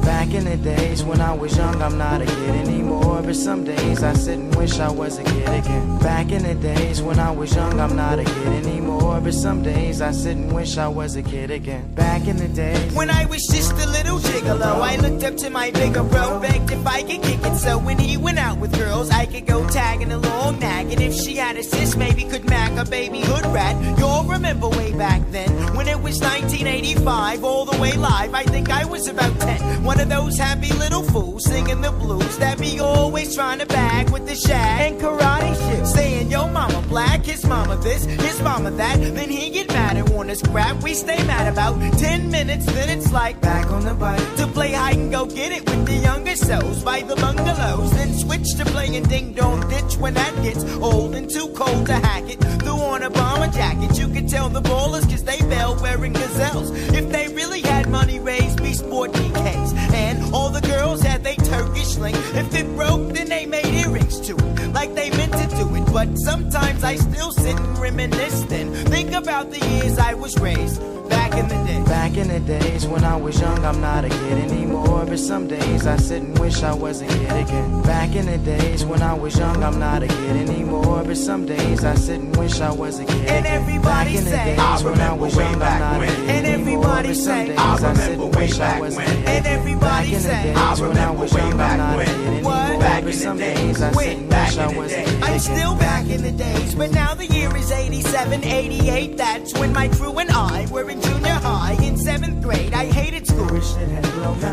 S9: Back in the days when I was young, I'm not a kid anymore. But some days I sit and wish I was a kid again. Back in the days when I was young, I'm not a kid anymore. But some days I sit and wish I was a kid again. Back in the days
S8: when I was just a little
S10: little gigolo. I looked up to my bigger bro, begged if I could kick it. So when he went out with girls, I could go tagging along, nagging. If she had a sis, maybe could mac a baby hood rat. You'll remember way back then, when it was 1985, all the way live. I think I was about 10. One of those happy little fools singing the blues that be always trying to bag with the shag and karate shit. Saying, yo, mama black, his mama this, his mama that. Then he get mad and want us crap. We stay mad about 10 minutes, then it's like back on the bike to play hide and go get it with the younger souls by the bungalows. Then switch to playing ding dong ditch when that gets old and too cold to hack it. Threw on a bomber jacket, you could tell the ballers cause they fell wearing gazelles. If they really had money raised, be sport DKs. And all the girls had they Turkish link. If it broke, then they made earrings to it, like they meant to do it. But sometimes I still sit and reminisce then think about the years I was raised back in the day.
S9: Back in the days when I was young, I'm not a kid anymore. But some days I sit and wish I was a kid again. Back in the days when I was young, I'm not a kid anymore. But some days I sit and wish I was a kid
S10: and
S9: again.
S10: Everybody
S9: back in the
S10: say,
S9: days when I was young, I'm not a kid
S10: and
S9: anymore.
S10: everybody
S9: But some
S10: say,
S9: days I sit and wish I was a kid again.
S10: and everybody
S9: say, back in the days when I was young, I'm not a kid anymore. But some days I sit and wish I was a kid again.
S10: I'm still back in the days, but now the year is 87, 88. That's when my crew and I were in junior high. In 7th grade, I hated school.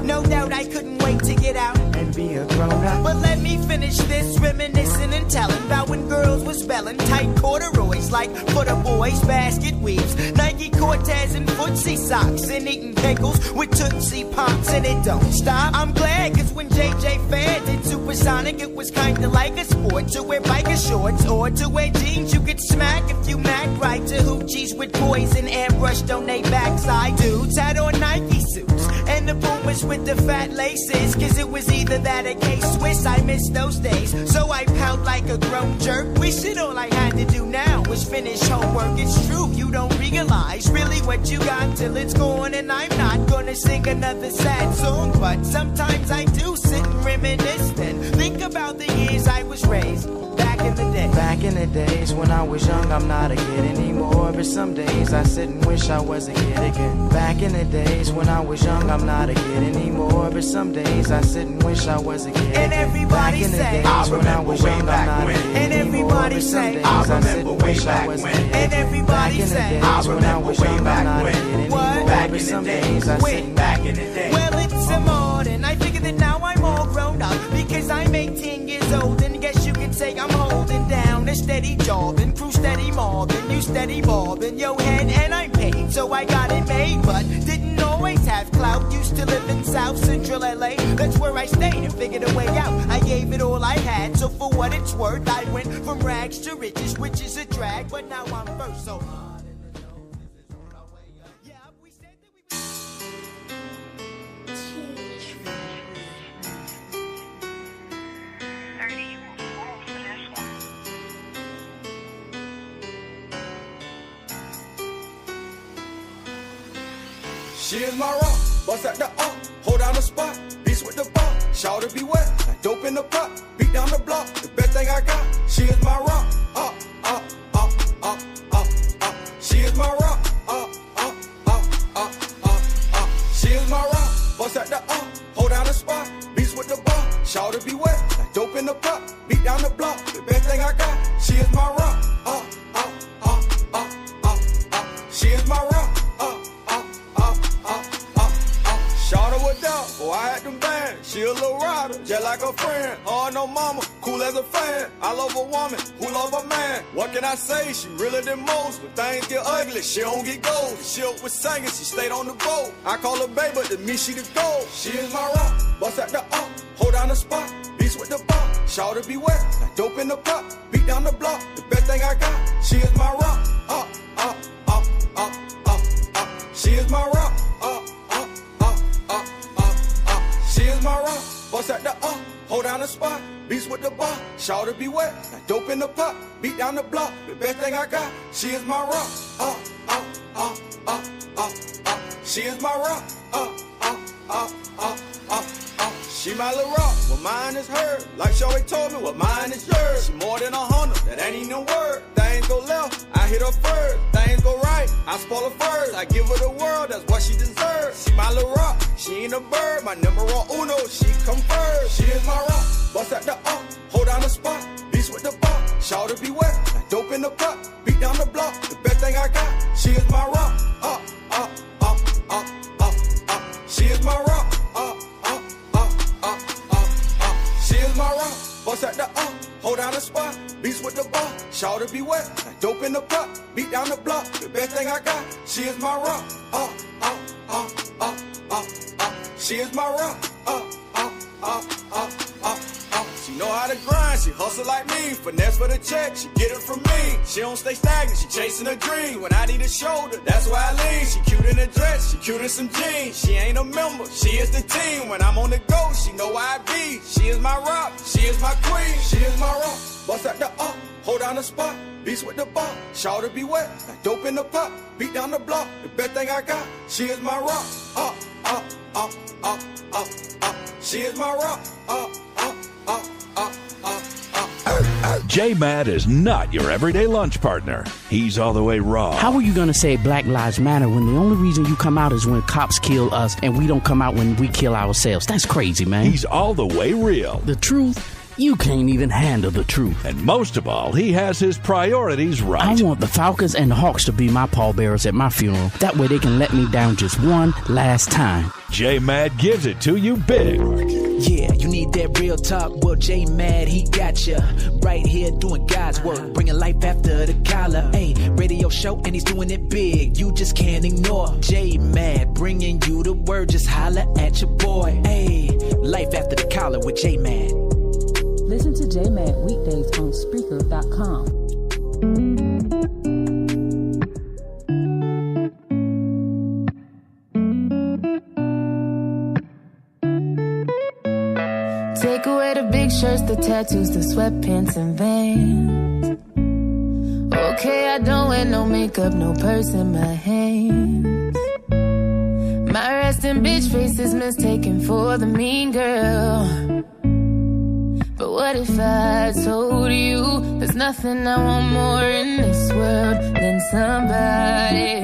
S10: No doubt I couldn't wait to get out
S9: and be a grown-up.
S10: But let me finish this, reminiscing and telling about when girls was spelling tight corduroys like for the boys, basket weaves, Nike Cortez and footsie socks, and eating pickles with Tootsie Pops, and it don't stop. I'm glad, cause when JJ Fair did Supersonic, it was kinda like a sport to wear biker shorts or to wear jeans you could smack if you mac right to hoochies with poison airbrushed on they backside. Dudes had on Nike suits and the boomers with the fat laces, cause it was either that or K-Swiss. I miss those days, so I pout like a grown jerk. Wish it all I had to do now was finish homework. It's true, you don't realize really what you got till it's gone. And I'm not gonna sing another sad song, but sometimes I do sit and reminisce then think about the years I was raised back in the day.
S9: Back in the days when I was young, I'm not a kid anymore. But some days I sit and wish I was a kid again. Back in the days when I was young, I'm not a kid anymore. But some days I sit and wish I was a kid
S10: and
S9: again.
S10: Everybody
S9: back in the
S10: say,
S9: days when I was young, I'm not a kid
S10: and
S9: anymore.
S10: Everybody
S9: but some
S10: say,
S9: days I sit and wish I was a kid again.
S10: And everybody
S9: back in
S10: say,
S9: the days when I was young, I'm not a kid anymore.
S10: Back
S9: but
S10: in
S9: some
S10: the
S9: days I sit and
S10: back in the day. Well, it's a morning. I figure that now I'm all grown up because I'm 18 years old, and guess you could say I'm holding down a steady job and crew steady mobbing, you steady bobbing your head, and I'm paid, so I got it made, but didn't always have clout. Used to live in South Central LA, that's where I stayed and figured a way out. I gave it all I had, so for what it's worth, I went from rags to riches, which is a drag, but now I'm first, so.
S11: She is my rock, bust at the up, hold down the spot, beast with the bop, shout to be wet, like dope in the pot, beat down the block, the best thing I got. She is my rock, up, up, up, up, up, up. She is my rock, up, up, up, up, up, up. She is my rock, bust at the up, hold down the spot, beast with the bop, shout to be wet, like dope in the pot, beat down the block, the best thing I got. She is my rock, up, up, up, up, up, up. She is my rock. Oh, I had them bands, she a little rider, just like a friend. Oh, no mama, cool as a fan. I love a woman who love a man. What can I say? She realer than most. When things get ugly, she don't get gold. She up with singing, she stayed on the boat. I call her baby, but to me she the gold. She is my rock, bust at the up, hold down the spot, beast with the bop, shout to be wet, like dope in the pot, beat down the block, the best thing I got. She is my rock, up, up, up, up, up, up. She is my rock, up, up, up, up. She is my rock, bust at the up, hold down the spot, beast with the bar, shout to be wet, like dope in the pot, beat down the block, the best thing I got. She is my rock, up, up, up, up, up, up. She is my rock, up, up, up, up, up, up. She my little rock, what mine is hers, like Shorty told me, what mine is yours. She more than 100, that ain't even a word. Things go left, I hit her first. Things go right, I spoil her first. I give her the world, that's what she deserves. She my little rock, she queen of bird, my numero uno, she come first. She is my rock, bust at the up, hold down the spot, beast with the bar, shout to be wet, like dope in the pot, beat down the block, the best thing I got. She is my rock, she is my rock, she is my rock, bust at the up, hold down the spot, beast with the bar, shout to be wet, like dope in the pot, beat down the block, the best thing I got. She is my rock, she is my rock, She know how to grind, she hustle like me, finesse for the check, she get it from me. She don't stay stagnant, she chasing a dream. When I need a shoulder, that's why I lean. She cute in a dress, she cute in some jeans. She ain't a member, she is the team. When I'm on the go, she know where I be. She is my rock, she is my queen. She is my rock, bust at the up, hold down the spot, beast with the bar, shout to be wet, like dope in the pot, beat down the block, the best thing I got. She is my rock, she is my rock,
S1: J-Mad is not your everyday lunch partner. He's all the way raw.
S12: How are you going to say Black Lives Matter when the only reason you come out is when cops kill us and we don't come out when we kill ourselves? That's crazy, man.
S1: He's all the way real.
S12: The truth? You can't even handle the truth.
S1: And most of all, he has his priorities right.
S12: I want the Falcons and the Hawks to be my pallbearers at my funeral. That way they can let me down just one last time.
S1: J-Mad gives it to you big.
S4: Yeah, you need that real talk. Well, J-Mad, he got ya. Right here doing God's work, bringing life after the collar. Hey, radio show and he's doing it big. You just can't ignore J-Mad, bringing you the word. Just holla at your boy. Hey, life after the collar with J-Mad.
S13: Listen to J-Mad weekdays on Spreaker.com.
S14: Take away the big shirts, the tattoos, the sweatpants and Vans. Okay, I don't wear no makeup, no purse in my hands. My resting bitch face is mistaken for the mean girl. But what if I told you there's nothing I want more in this world than somebody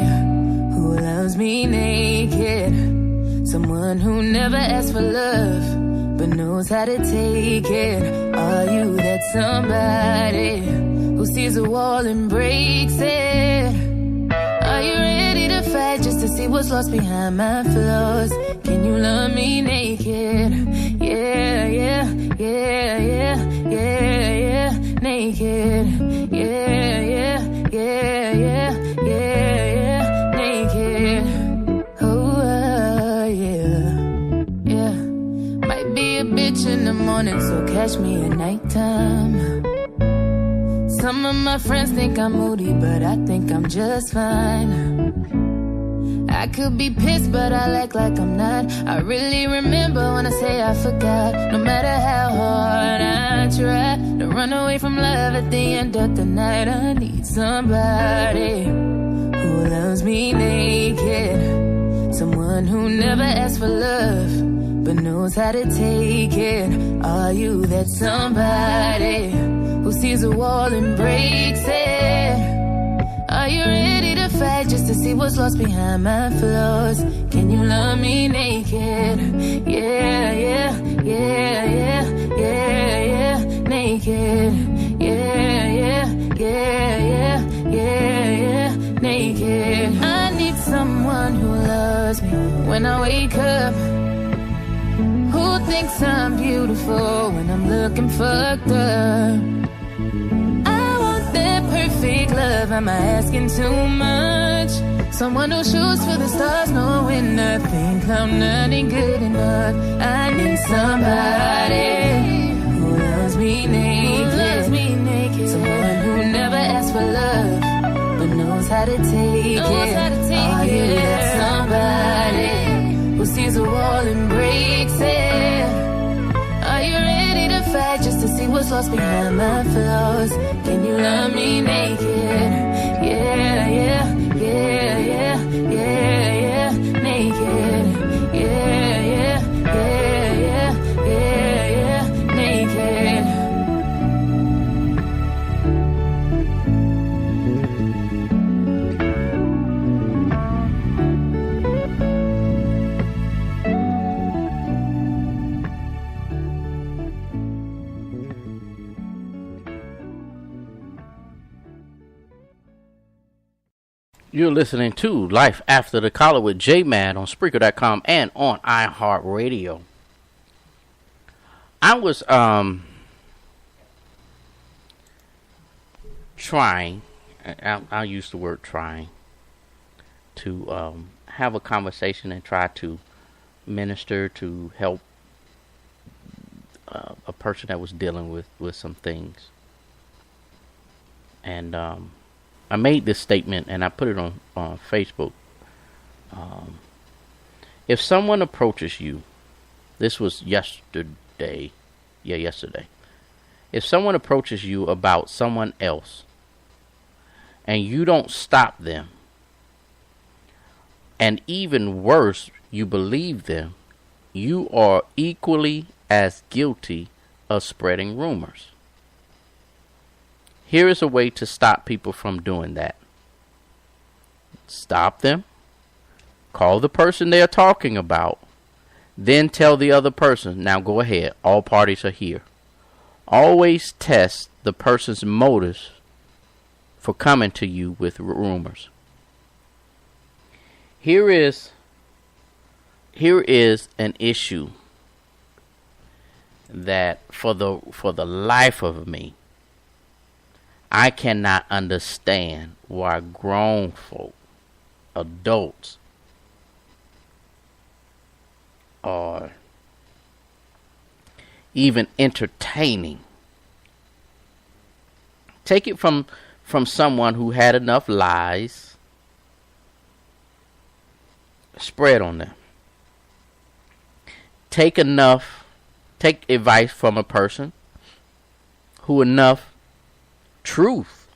S14: who loves me naked? Someone who never asks for love but knows how to take it. Are you that somebody who sees a wall and breaks it? Are you ready to fight just to see what's lost behind my flaws? Can you love me naked? Yeah, yeah, yeah, yeah, yeah, yeah, naked. Yeah, yeah, yeah, yeah, yeah, yeah, naked. Oh, yeah, yeah. Might be a bitch in the morning, so catch me at nighttime. Some of my friends think I'm moody, but I think I'm just fine. I could be pissed, but I act like I'm not. I really remember when I say I forgot. No matter how hard I try to run away from love at the end of the night, I need somebody who loves me naked. Someone who never asks for love but knows how to take it. Are you that somebody who sees a wall and breaks it? Are you ready to fight just to see what's lost behind my flaws? Can you love me naked? Yeah, yeah, yeah, yeah, yeah, yeah, naked. Yeah, yeah, yeah, yeah, yeah, yeah, naked. I need someone who loves me when I wake up, who thinks I'm beautiful when I'm looking fucked up. Perfect love, am I asking too much? Someone who shoots for the stars, knowing nothing come nothing good enough. I need somebody who loves me naked. Someone who never asks for love but knows how to take it. Are you that somebody who sees a wall and breaks it? Are you ready to fight just to see what's lost behind my flaws? Can you love me naked? Yeah, yeah, yeah, yeah, yeah, yeah, naked. Yeah, yeah, yeah, yeah, yeah, yeah, naked.
S5: You're listening to Life After the Collar with J Mad on Spreaker.com and on iHeartRadio. I was trying, I'll use the word trying, to have a conversation and try to minister to help a person that was dealing with some things. And I made this statement and I put it on Facebook. If someone approaches you, this was yesterday. If someone approaches you about someone else and you don't stop them, and even worse, you believe them, you are equally as guilty of spreading rumors. Here is a way to stop people from doing that. Stop them. Call the person they are talking about. Then tell the other person, now go ahead. All parties are here. Always test the person's motives for coming to you with rumors. Here is an issue that for the life of me, I cannot understand why grown folk, adults, are even entertaining. Take it from someone who had enough lies spread on them. Take advice from a person who enough truth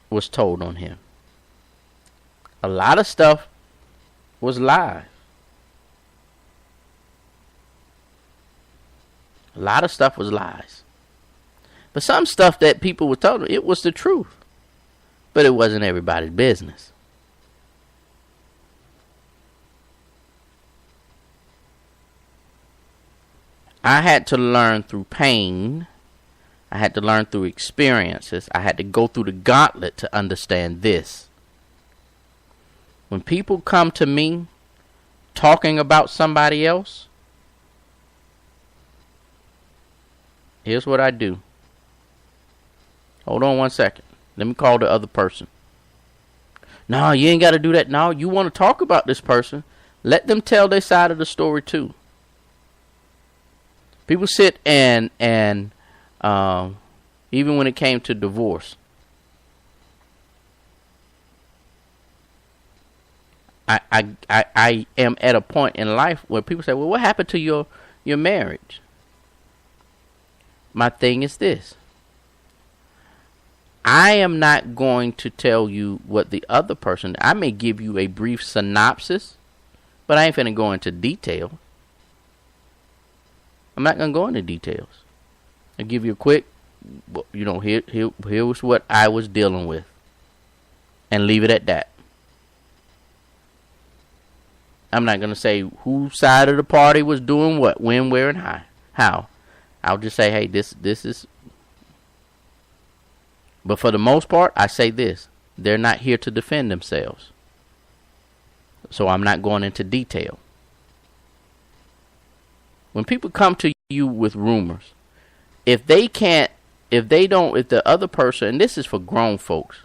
S5: was told on him. A lot of stuff was lies. A lot of stuff was lies. But some stuff that people were told, it was the truth. But it wasn't everybody's business. I had to learn through pain. I had to learn through experiences. I had to go through the gauntlet to understand this. When people come to me talking about somebody else, here's what I do. Hold on one second. Let me call the other person. No, you ain't got to do that. No, you want to talk about this person. Let them tell their side of the story too. People sit and even when it came to divorce, I am at a point in life where people say, well, what happened to your marriage? My thing is this. I am not going to tell you what the other person, I may give you a brief synopsis, but I ain't finna go into detail. I'm not going to go into details. I'll give you a quick, here was what I was dealing with. And leave it at that. I'm not going to say whose side of the party was doing what, when, where, and how. I'll just say, hey, this is. But for the most part, I say this. They're not here to defend themselves. So I'm not going into detail. When people come to you with rumors, if the other person, and this is for grown folks,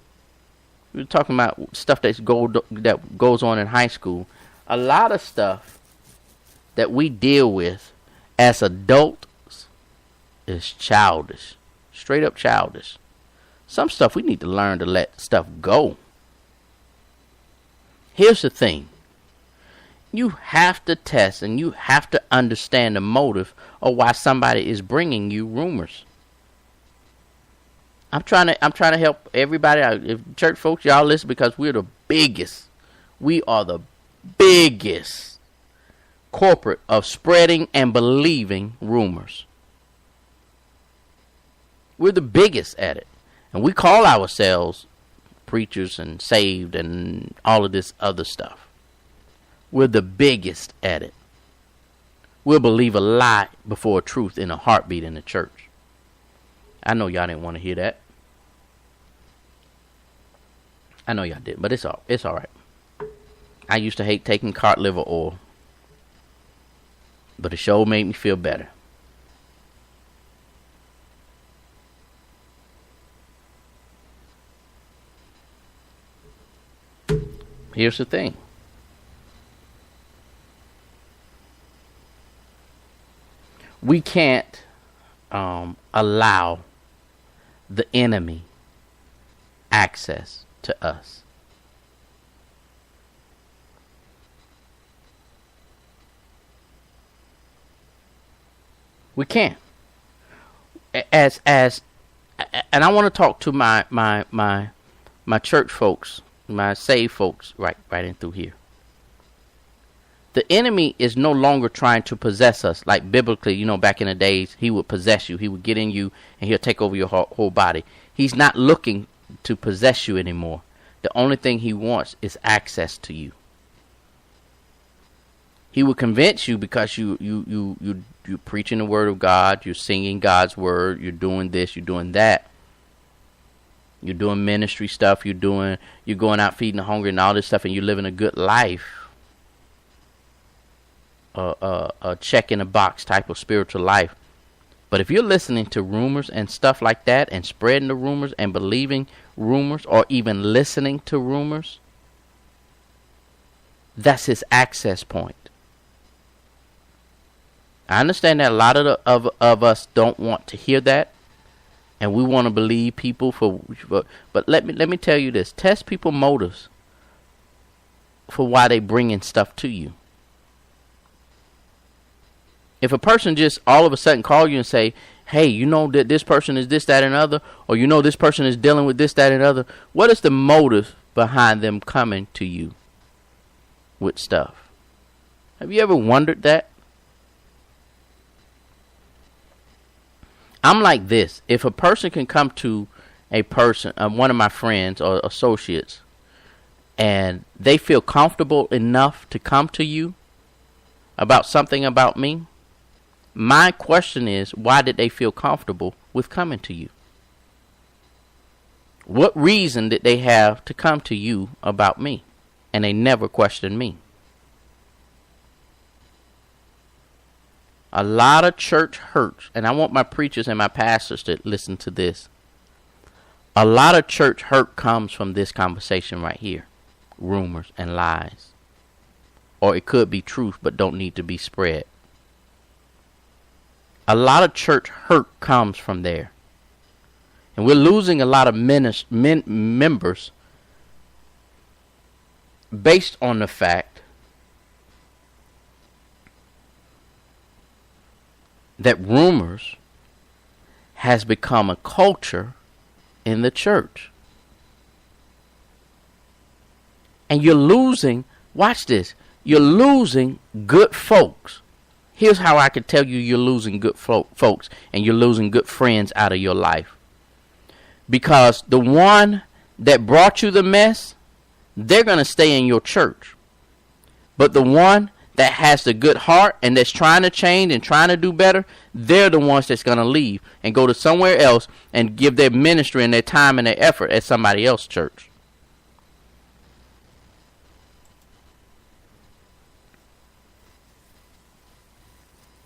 S5: we're talking about stuff that goes on in high school. A lot of stuff that we deal with as adults is childish, straight up childish. Some stuff we need to learn to let stuff go. Here's the thing. You have to test and you have to understand the motive of why somebody is bringing you rumors. I'm trying to help everybody out. If church folks, y'all listen, because we're the biggest. We are the biggest corporate of spreading and believing rumors. We're the biggest at it. And we call ourselves preachers and saved and all of this other stuff. We're the biggest at it. We'll believe a lie before a truth in a heartbeat in the church. I know y'all didn't want to hear that. I know y'all did, but it's all right. I used to hate taking cod liver oil, but it sure made me feel better. Here's the thing. We can't allow the enemy access to us. We can't. And I want to talk to my church folks, my saved folks, right in through here. The enemy is no longer trying to possess us like biblically. Back in the days, he would possess you. He would get in you and he'll take over your whole body. He's not looking to possess you anymore. The only thing he wants is access to you. He will convince you because you're preaching the word of God. You're singing God's word. You're doing this. You're doing that. You're doing ministry stuff. You're going out feeding the hungry and all this stuff, and you're living a good life. A check in a box type of spiritual life. But if you're listening to rumors and stuff like that and spreading the rumors and believing rumors or even listening to rumors, that's his access point. I understand that a lot of us don't want to hear that, and we want to believe people but let me tell you this. Test people's motives for why they bringing stuff to you. If a person just all of a sudden call you and say, hey, that this person is this, that, and other, or this person is dealing with this, that, and other, what is the motive behind them coming to you with stuff? Have you ever wondered that? I'm like this. If a person can come to a person, one of my friends or associates, and they feel comfortable enough to come to you about something about me, my question is, why did they feel comfortable with coming to you? What reason did they have to come to you about me? And they never questioned me. A lot of church hurts, and I want my preachers and my pastors to listen to this. A lot of church hurt comes from this conversation right here. Rumors and lies. Or it could be truth, but don't need to be spread. A lot of church hurt comes from there. And we're losing a lot of members based on the fact that rumors has become a culture in the church. And you're losing, watch this, you're losing good folks. Here's how I can tell you you're losing good folks and you're losing good friends out of your life. Because the one that brought you the mess, they're going to stay in your church. But the one that has the good heart and that's trying to change and trying to do better, they're the ones that's going to leave and go to somewhere else and give their ministry and their time and their effort at somebody else's church.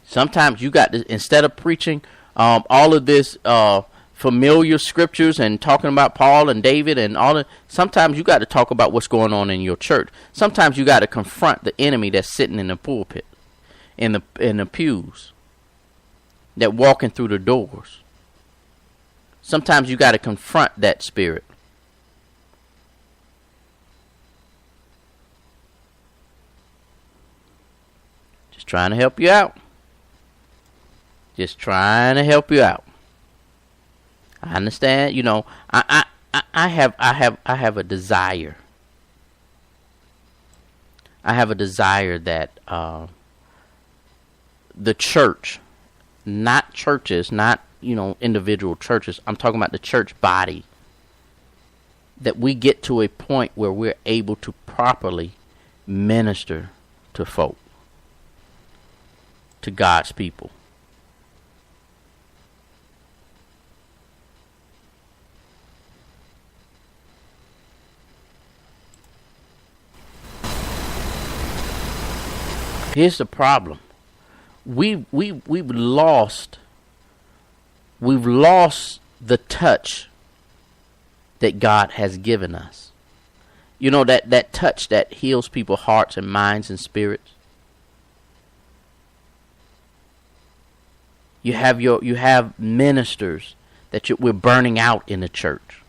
S5: Sometimes you got to, instead of preaching all of this familiar scriptures and talking about Paul and David and all that, sometimes you got to talk about what's going on in your church. Sometimes you got to confront the enemy that's sitting in the pulpit, in the pews, that walking through the doors. Sometimes you got to confront that spirit. Just trying to help you out. Just trying to help you out. I understand, I have a desire. I have a desire that the church, not churches, not, individual churches. I'm talking about the church body. That we get to a point where we're able to properly minister to folk, to God's people. Here's the problem. We've lost the touch that God has given us. You know, that touch that heals people's hearts and minds and spirits. You have ministers that we're burning out in the church.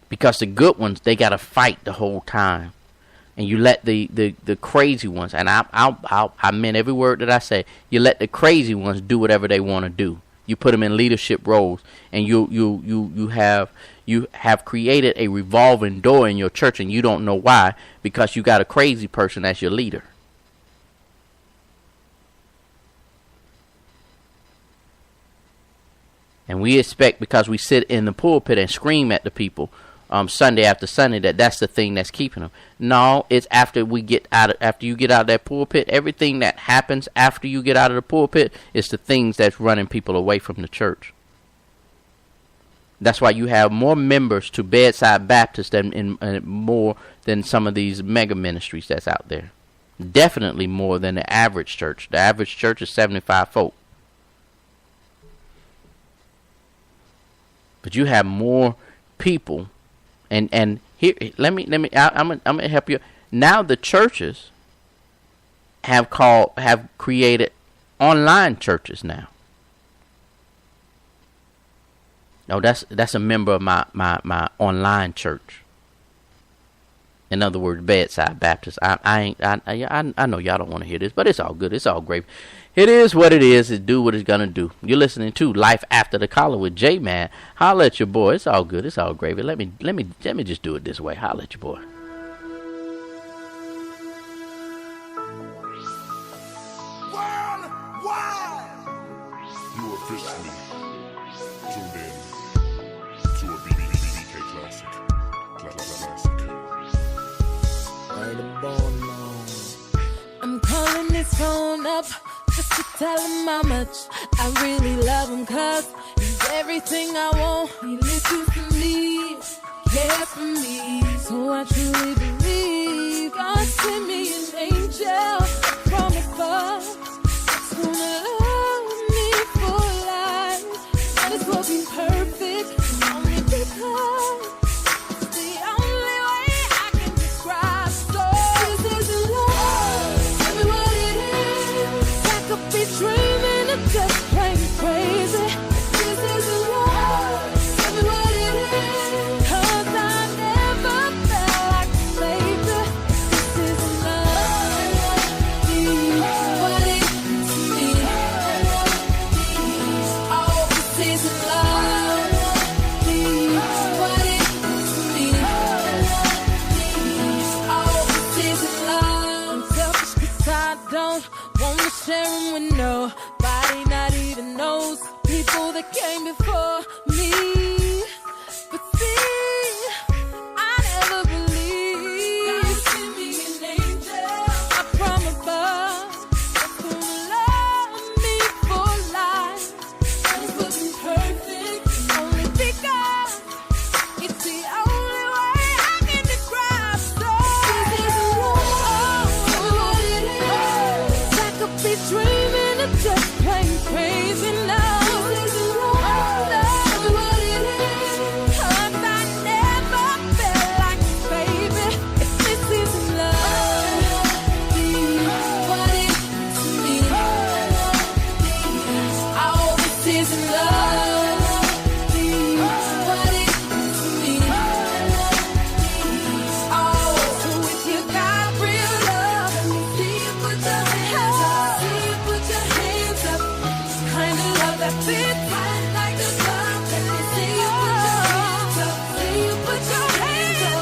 S5: Because the good ones, they got to fight the whole time. And you let the crazy ones, and I meant every word that I say, you let the crazy ones do whatever they want to do. You put them in leadership roles, and you have created a revolving door in your church, and you don't know why, because you got a crazy person as your leader. And we expect, because we sit in the pulpit and scream at the people Sunday after Sunday, that's the thing that's keeping them. No, it's after you get out of that pulpit. Everything that happens after you get out of the pulpit is the things that's running people away from the church. That's why you have more members to Bedside Baptist than more than some of these mega ministries that's out there. Definitely more than the average church. The average church is 75 folk. But you have more people. And here, I'm gonna help you. Now the churches have created online churches now. No, that's a member of my online church. In other words, Bedside Baptist. I know y'all don't want to hear this, but it's all good. It's all great. It is what it is. It do what it's gonna do. You're listening to Life After the Collar with J-Man. Holla at your boy. It's all good. It's all gravy. Let me just do it this way. Holla at your boy.
S7: You officially tuned in to a BBK classic.
S14: I'm calling this phone up just to tell him how much I really love him, 'cause he's everything I want. He listens to me, cares for me, so I truly believe God sent me an angel from above. It's gonna love me for life. That is what be perfect, only because it's the only way I can describe. So this is love. Tell me what it is. I could be dreaming of just plain crazy. This is love. Tell me what it is. 'Cause I never felt like a baby. This is love. What it is to me. Oh, this is love. What it is to me. Oh, this is love. I'm selfish 'cause I don't wanna share 'em with nobody, not even those people that came before me. But see, I never believed God sent me an angel up from above that's gonna love me for life. That is what's perfect, only because it's the only way I can describe. So this is love. What it is. I could be dreaming of just plain crazy now. This is love. What it is. 'Cause I never felt like a baby. If this is love, what it is to me. Oh, this is love. What it is to me. Oh, so if you got real love, let me see you put your hands up. See you put your hands up. Kind of love that fits right like a glove. Let me see you put your hands up. See you put your hands up.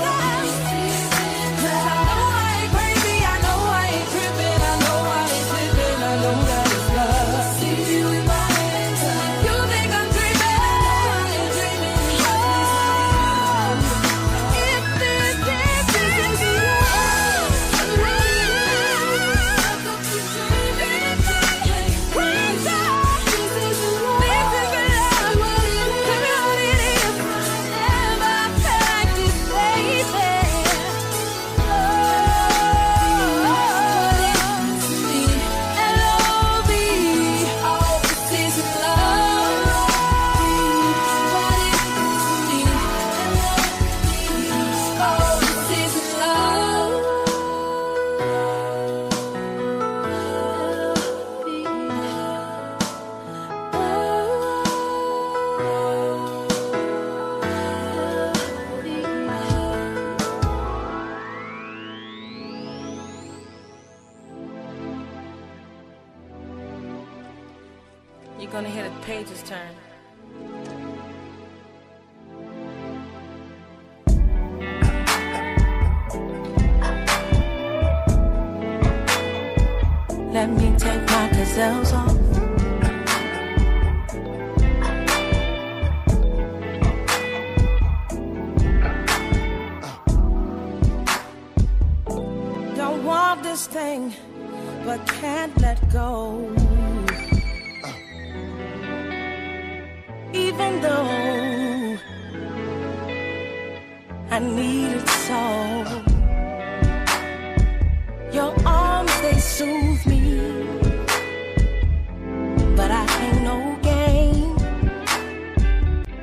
S14: 'Cause I know I ain't crazy. I know I ain't tripping. I know I ain't slipping. I know that it's love. See you with my hands up. You think I'm dreaming? I ain't dreaming. If this is love, what it is. I could be dreaming. Crazy. This is love.
S15: You're gonna hear the pages turn.
S16: Let me take my gazelles off. Don't want this thing, but can't let go. Even though I need it so. Your arms, they soothe me, but I ain't no game.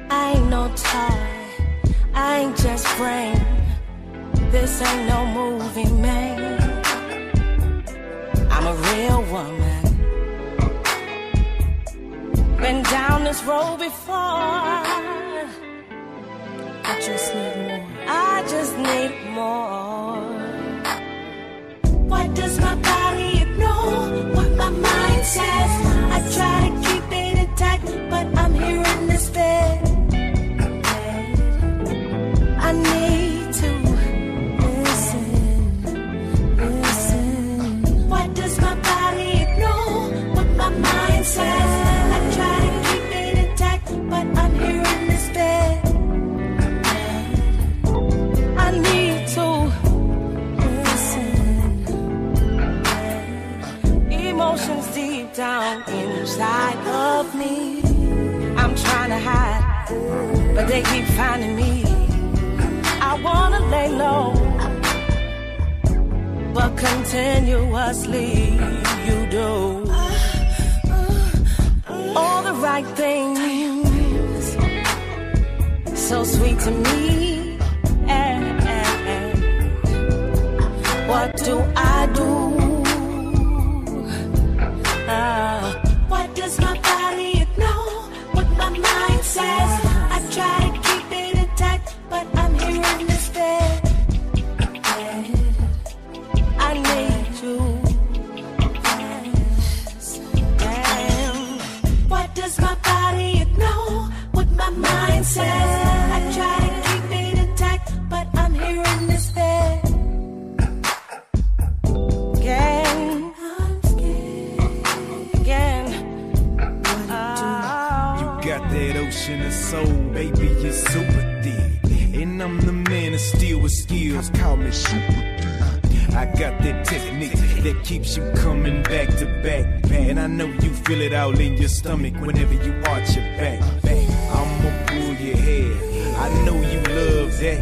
S16: I ain't no toy, I ain't just brain. This ain't no movie, man. I'm a real woman. Been down this road before. I just need more. I just need more. Why does my body ignore what my mind says? I try to keep it intact, but I'm here in this bed. I need to listen. Why does my body ignore what my mind says? I try to keep it intact, but I'm here in this bed. I need to emotions deep down inside of me. I'm trying to hide, but they keep finding me. I wanna lay low, but continuously you do all the right things, so sweet to me. What do I do? Why does my body ignore what my mind says? I try to keep it intact, but I'm here in this bed. I need you. Damn. Why does my body ignore what my mind says? I try to keep it intact, but I'm here in this bed.
S17: That ocean of soul, baby, you're super thick. And I'm the man of steel with skills, call me super thick. I got that technique that keeps you coming back to back. And I know you feel it all in your stomach whenever you arch your back. I'ma pull your hair, I know you love that.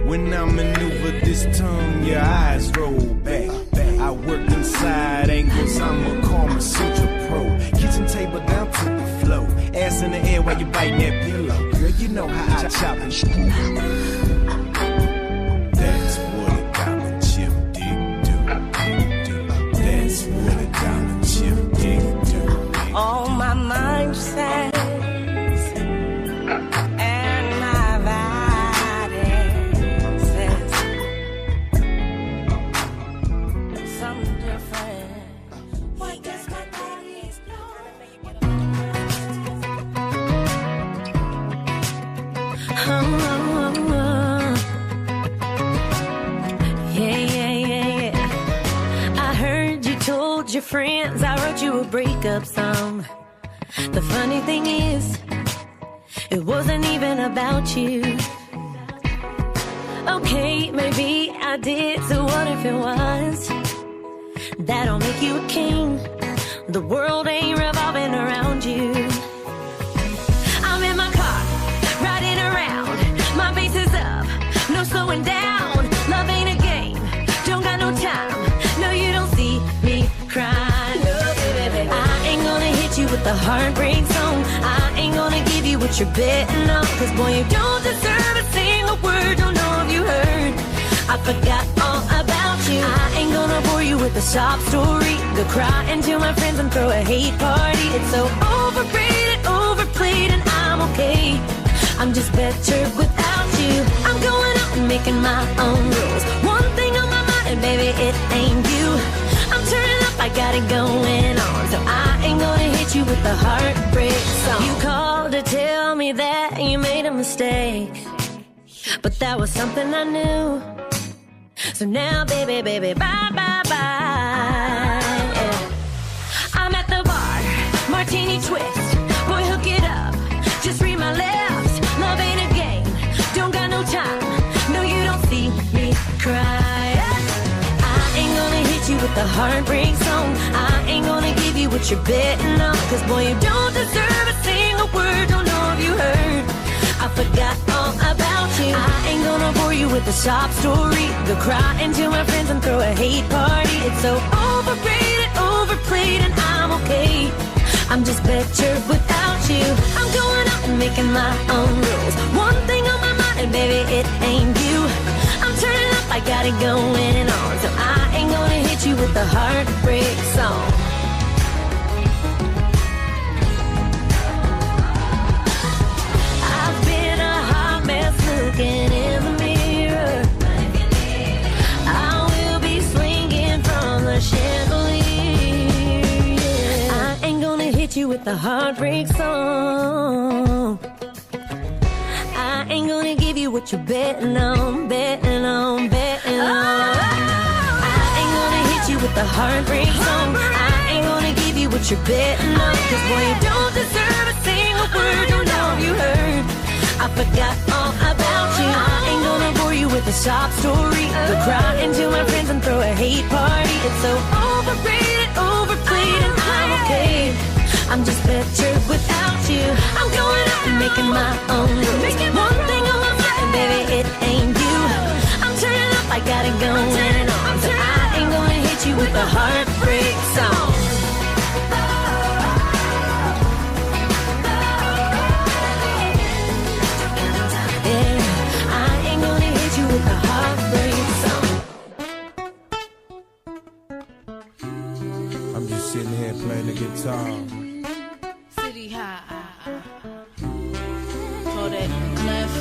S17: When I maneuver this tongue, your eyes roll back. I work inside angles, I'm a Karma Sutra pro. Kitchen table down to the floor. Ass in the air while you biting that pillow. Girl, you know how I chop and screw. That's what a diamond chip dick do. That's what a diamond chip dick do.
S16: All my mind says, and my body says something different. Why does my body
S18: Yeah. I heard you told your friends I wrote you a breakup song. The funny thing is, it wasn't even about you. Okay, maybe I did, so what if it was? That don't make you a king. The world ain't revolving around you. I'm in my car, riding around. My bass is up, no slowing down. Love ain't a game, don't got no time. No, you don't see me crying. No, baby. I ain't gonna hit you with the heartbreak song. I ain't gonna give you what you're betting on. Cause boy, you don't deserve a single word. Don't know if you heard, I forgot all about you. I ain't gonna bore you with a sob story. Go cry into my friends and throw a hate party. It's so overrated, overplayed, and I'm okay. I'm just better without you. I'm going out and making my own rules. One thing on my mind, baby, it ain't you. I'm turning up, I got it going on. So I ain't gonna hit hit you with the heartbreak song. You called to tell me that you made a mistake, but that was something I knew. So now, baby, baby, bye, bye, bye. Yeah. I'm at the bar, martini twist. Boy, hook it up, just read my lips. Love ain't a game, don't got no time. No, you don't see me cry. I ain't gonna hit you with the heartbreak song. I ain't gonna give you what you're betting on. Cause boy, you don't deserve a single word. Don't know if you heard, I forgot all about you. I ain't gonna bore you with a sob story. Go crying to my friends and throw a hate party. It's so overrated, overplayed, and I'm okay. I'm just better without you. I'm going out and making my own rules. One thing on my mind, and baby, it ain't you. I'm turning up, I got it going on. So I ain't gonna hit you with the heartbreak song. I've been a hot mess looking in the mirror. I will be swinging from the chandelier. Yeah. I ain't gonna hit you with the heartbreak song. I ain't gonna give you what you're betting on, betting on, betting on. I ain't gonna hit you with the heartbreak song. I ain't gonna give you what you're betting on. Cause boy, you don't deserve a single word. Don't know if you heard, I forgot all about you. I ain't gonna bore you with a sob story. Go crying to my friends and throw a hate party. It's so overrated, overplayed, and I'm okay. I'm just better without you. I'm going out and making my own rules. One thing on my mind, baby, it ain't you. I'm turning up, I got it going on. So I ain't gonna hit you with a heartbreak song. Yeah, I ain't gonna hit you with a heartbreak song.
S17: I'm just sitting here playing the guitar.
S14: City high. Kodak left.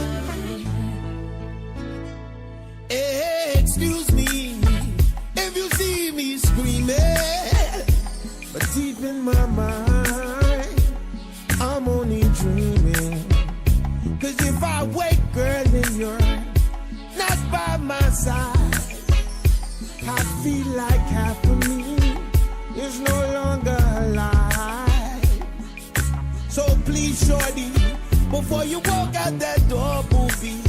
S7: Excuse me if you see me screaming, but deep in my mind, I'm only dreaming. Cause if I wake, girl, and you're not by my side, I feel like half of me is no longer alive. So please, shorty, before you walk out that door, booby,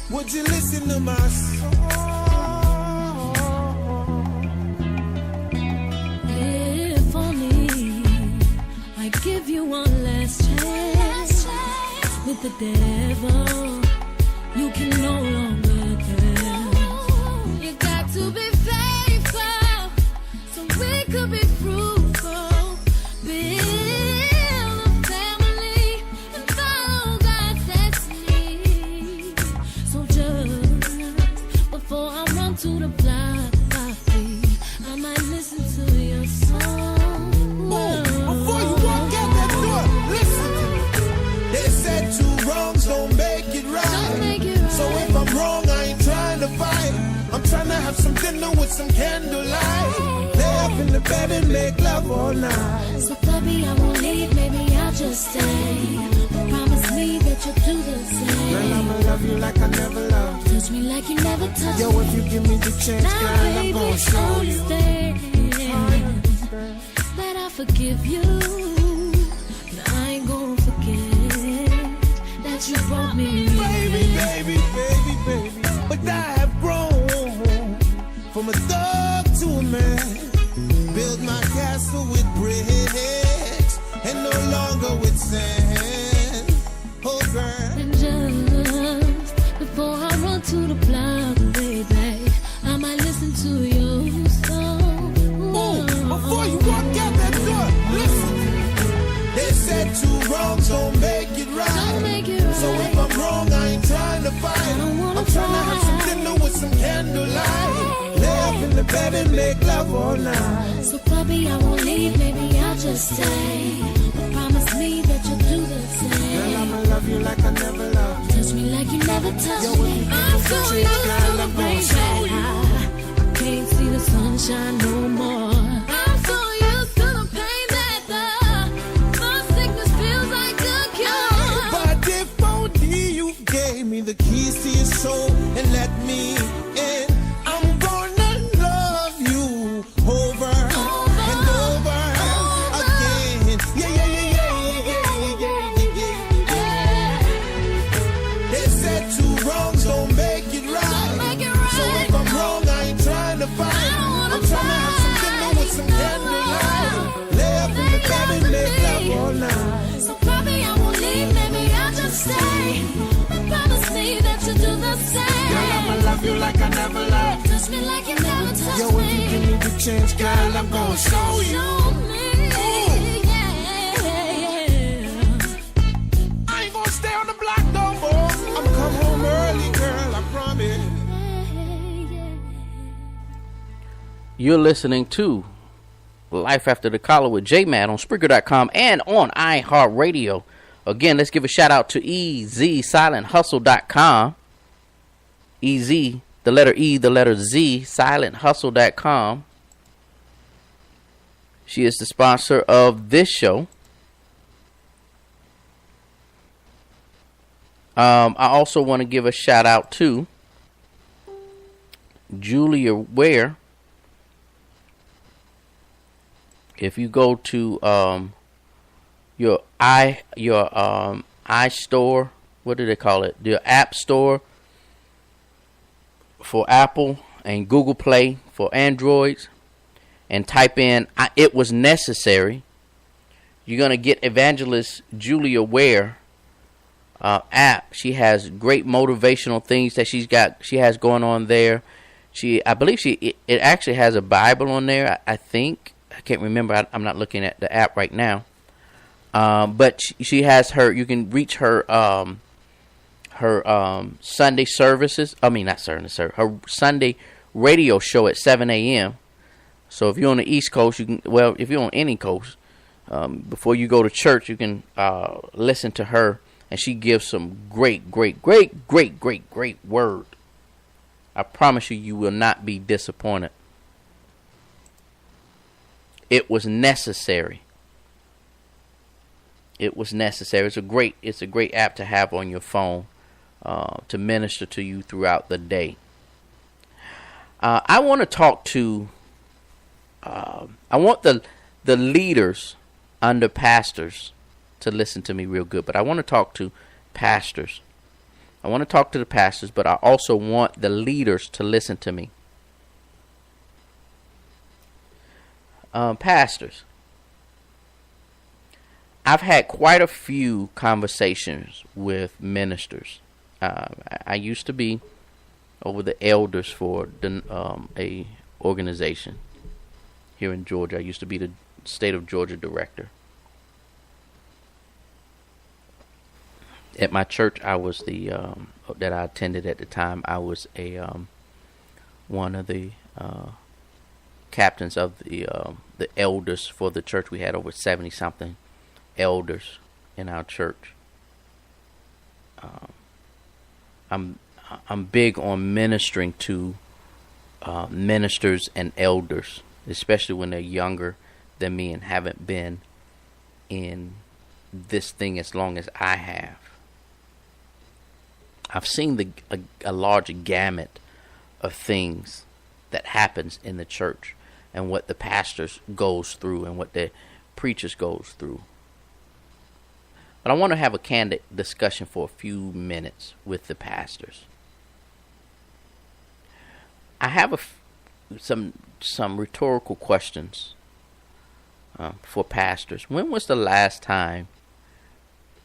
S7: would you listen to my song?
S6: If only I give you one last chance with the devil, you can no longer tell. You got to be faithful so we could be fruitful. Build a family and follow God's destiny. So just before I run to the block, I might listen to your song.
S7: Before you walk out that door, listen to me. They said two wrongs don't make it right. So if I'm wrong, I ain't trying to fight. I'm trying to have some dinner with some candlelight. Lay up in the bed and make love all night.
S6: So baby, I won't leave, maybe I'll just stay. Promise me that you'll do the same.
S7: Girl, I'ma love you like I never loved.
S6: Touch me like you never touched me.
S7: Yo, if you give me the chance,
S6: now,
S7: girl,
S6: baby,
S7: I'm gonna show you.
S6: That I forgive you. And I ain't gonna forget that you brought me.
S7: Baby, baby, baby, baby. But I have grown from a thug to a man. Build my castle with bricks and no longer with sand. Oh, girl.
S6: And just before I run to the block, baby, I might listen to your song.
S7: Before you walk out that door, listen. They said two wrongs don't make it right. So if I'm wrong, I ain't trying to fight. I'm trying to have some dinner with some candlelight. Lay up in the bed and make love all night.
S6: So puppy, I won't leave, maybe I'll just stay. But promise me that you'll do the same.
S7: Girl, I'ma love you like I never loved.
S6: Touch me like you never touched me. I'm so used to the rain that I can't see the sunshine no more. I'm so used to the pain that the
S7: chance, girl, I'm gonna show you. I ain't gonna stay on the block no more. I'm gonna come home early, girl, I promise.
S5: You're listening to Life After the Collar with J-Matt on Spreaker.com and on iHeartRadio. Again, let's give a shout out to EZSilentHustle.com. EZ, the letter E, the letter Z, SilentHustle.com. She is the sponsor of this show. I also want to give a shout out to Julia Ware. If you go to your iStore, what do they call it? Your App Store for Apple and Google Play for Androids, and type in "It Was Necessary," you're gonna get Evangelist Julia Ware app. She has great motivational things that she has going on there. I believe it actually has a Bible on there. I think. I can't remember. I'm not looking at the app right now. But she has you can reach her Sunday services. I mean, not service. Her Sunday radio show at 7 a.m. So if you're on the East Coast, if you're on any coast, before you go to church, you can listen to her, and she gives some great word. I promise you will not be disappointed. It was necessary. It was necessary. It's a great app to have on your phone to minister to you throughout the day. I want to talk to. I want the leaders under pastors to listen to me real good, but I want to talk to pastors. I want to talk to the pastors, but I also want the leaders to listen to me. Pastors, I've had quite a few conversations with ministers. I used to be over the elders for a organization here in Georgia. I used to be the state of Georgia director. At my church, I was that I attended at the time. I was one of the captains of the elders for the church. We had over 70-something elders in our church. I'm big on ministering to ministers and elders, especially when they're younger than me and haven't been in this thing as long as I have. I've seen a large gamut of things that happens in the church, and what the pastors goes through and what the preachers goes through. But I want to have a candid discussion for a few minutes with the pastors. I have some rhetorical questions for pastors. When was the last time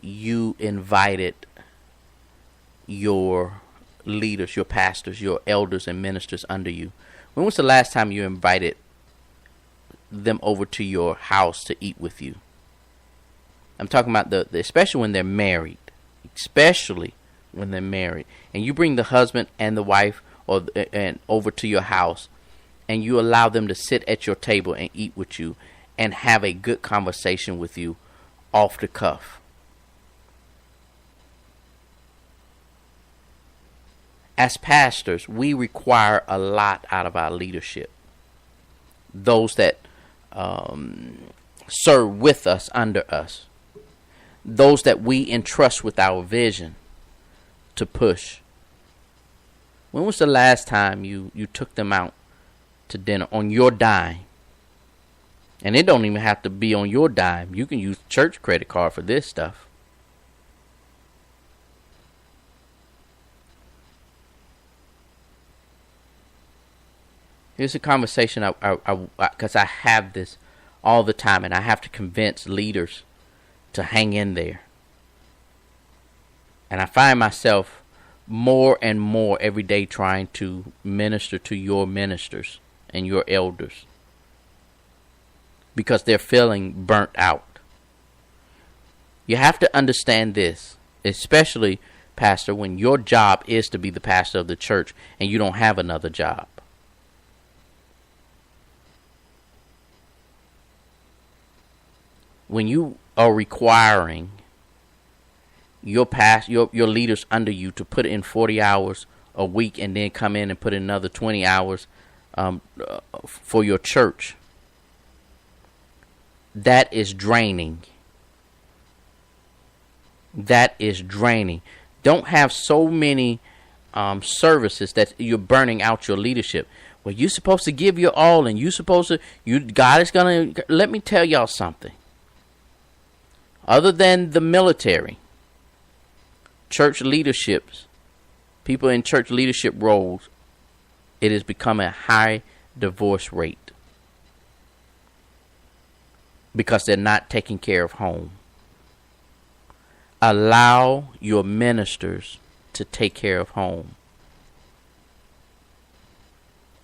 S5: you invited your leaders, your pastors, your elders and ministers under you? When was the last time you invited them over to your house to eat with you? I'm talking about especially when they're married. Especially when they're married. And you bring the husband and the wife and over to your house, and you allow them to sit at your table and eat with you and have a good conversation with you off the cuff. As pastors, we require a lot out of our leadership. Those that serve with us, under us. Those that we entrust with our vision to push. When was the last time you took them out to dinner on your dime? And it don't even have to be on your dime. You can use church credit card for this stuff. Here's a conversation because I have this all the time, and I have to convince leaders to hang in there. And I find myself more and more every day trying to minister to your ministers and your elders. because they're feeling burnt out. You have to understand this, especially, pastor, when your job is to be the pastor of the church and you don't have another job. When you are requiring your leaders under you to put in 40 hours a week and then come in and put in another 20 hours for your church, that is draining. That is draining. Don't have so many services that you're burning out your leadership. Well, you're supposed to give your all, and God is going to, let me tell y'all something. Other than the military, church leaderships, people in church leadership roles, it has become a high divorce rate because they're not taking care of home. Allow your ministers to take care of home.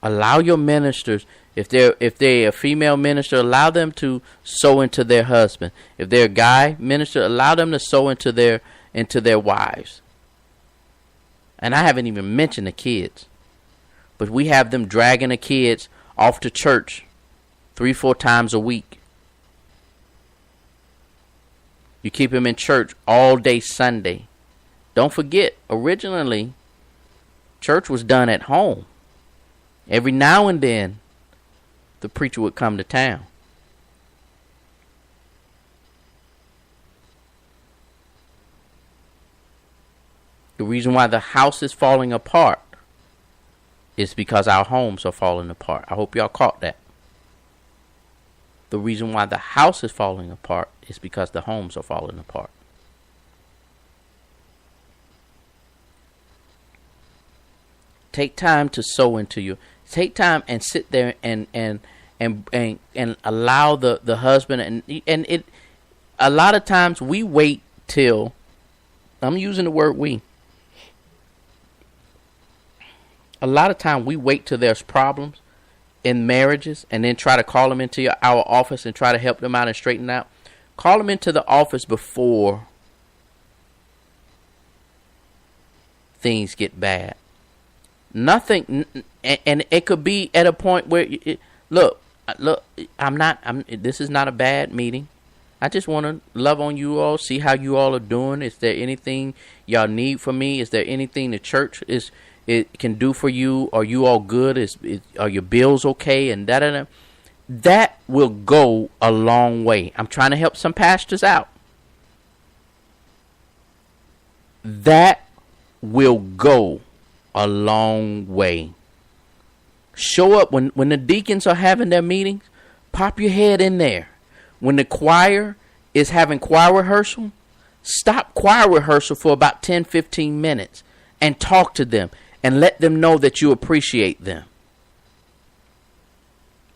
S5: Allow your ministers, if they're a female minister, allow them to sow into their husband. If they're a guy minister, allow them to sow into their wives. And I haven't even mentioned the kids. But we have them dragging the kids off to church 3-4 times a week. You keep them in church all day Sunday. Don't forget, originally, church was done at home. Every now and then, the preacher would come to town. The reason why the house is falling apart is because our homes are falling apart. I hope y'all caught that. The reason why the house is falling apart is because the homes are falling apart. Take time to sow into you. Take time and sit there and allow the husband and it. A lot of times we wait till, I'm using the word we. A lot of time we wait till there's problems in marriages and then try to call them into our office and try to help them out and straighten out. Call them into the office before things get bad. Nothing, and it could be at a point where, look, this is not a bad meeting. I just want to love on you all, see how you all are doing. Is there anything y'all need from me? Is there anything the church can do for you? Are you all good? Are your bills okay? And da-da-da. That will go a long way. I'm trying to help some pastors out. That will go a long way. Show up when the deacons are having their meetings. Pop your head in there. When the choir is having choir rehearsal, stop choir rehearsal for about 10-15 minutes and talk to them and let them know that you appreciate them.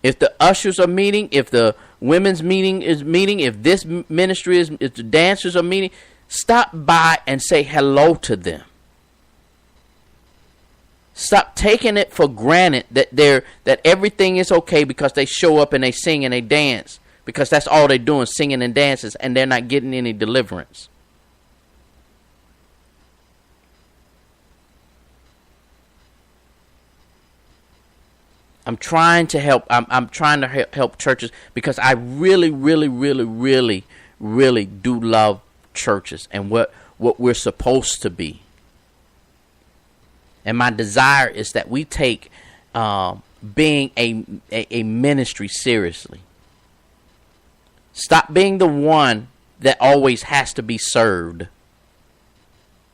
S5: If the ushers are meeting, if the women's meeting is meeting, if this ministry if the dancers are meeting, stop by and say hello to them. Stop taking it for granted that everything is okay because they show up and they sing and they dance, because that's all they're doing, singing and dances, and they're not getting any deliverance. I'm trying to help. I'm trying to help churches because I really, really, really, really, really do love churches and what we're supposed to be. And my desire is that we take being a ministry seriously. Stop being the one that always has to be served.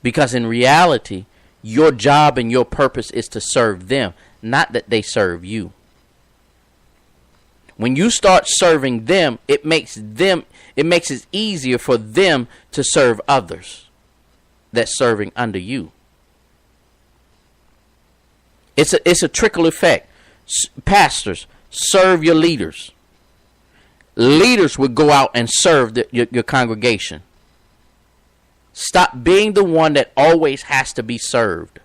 S5: Because in reality, your job and your purpose is to serve them, not that they serve you. When you start serving them, it makes it easier for them to serve others that's serving under you. It's a trickle effect. Pastors, serve your leaders. Leaders would go out and serve your congregation. Stop being the one that always has to be served.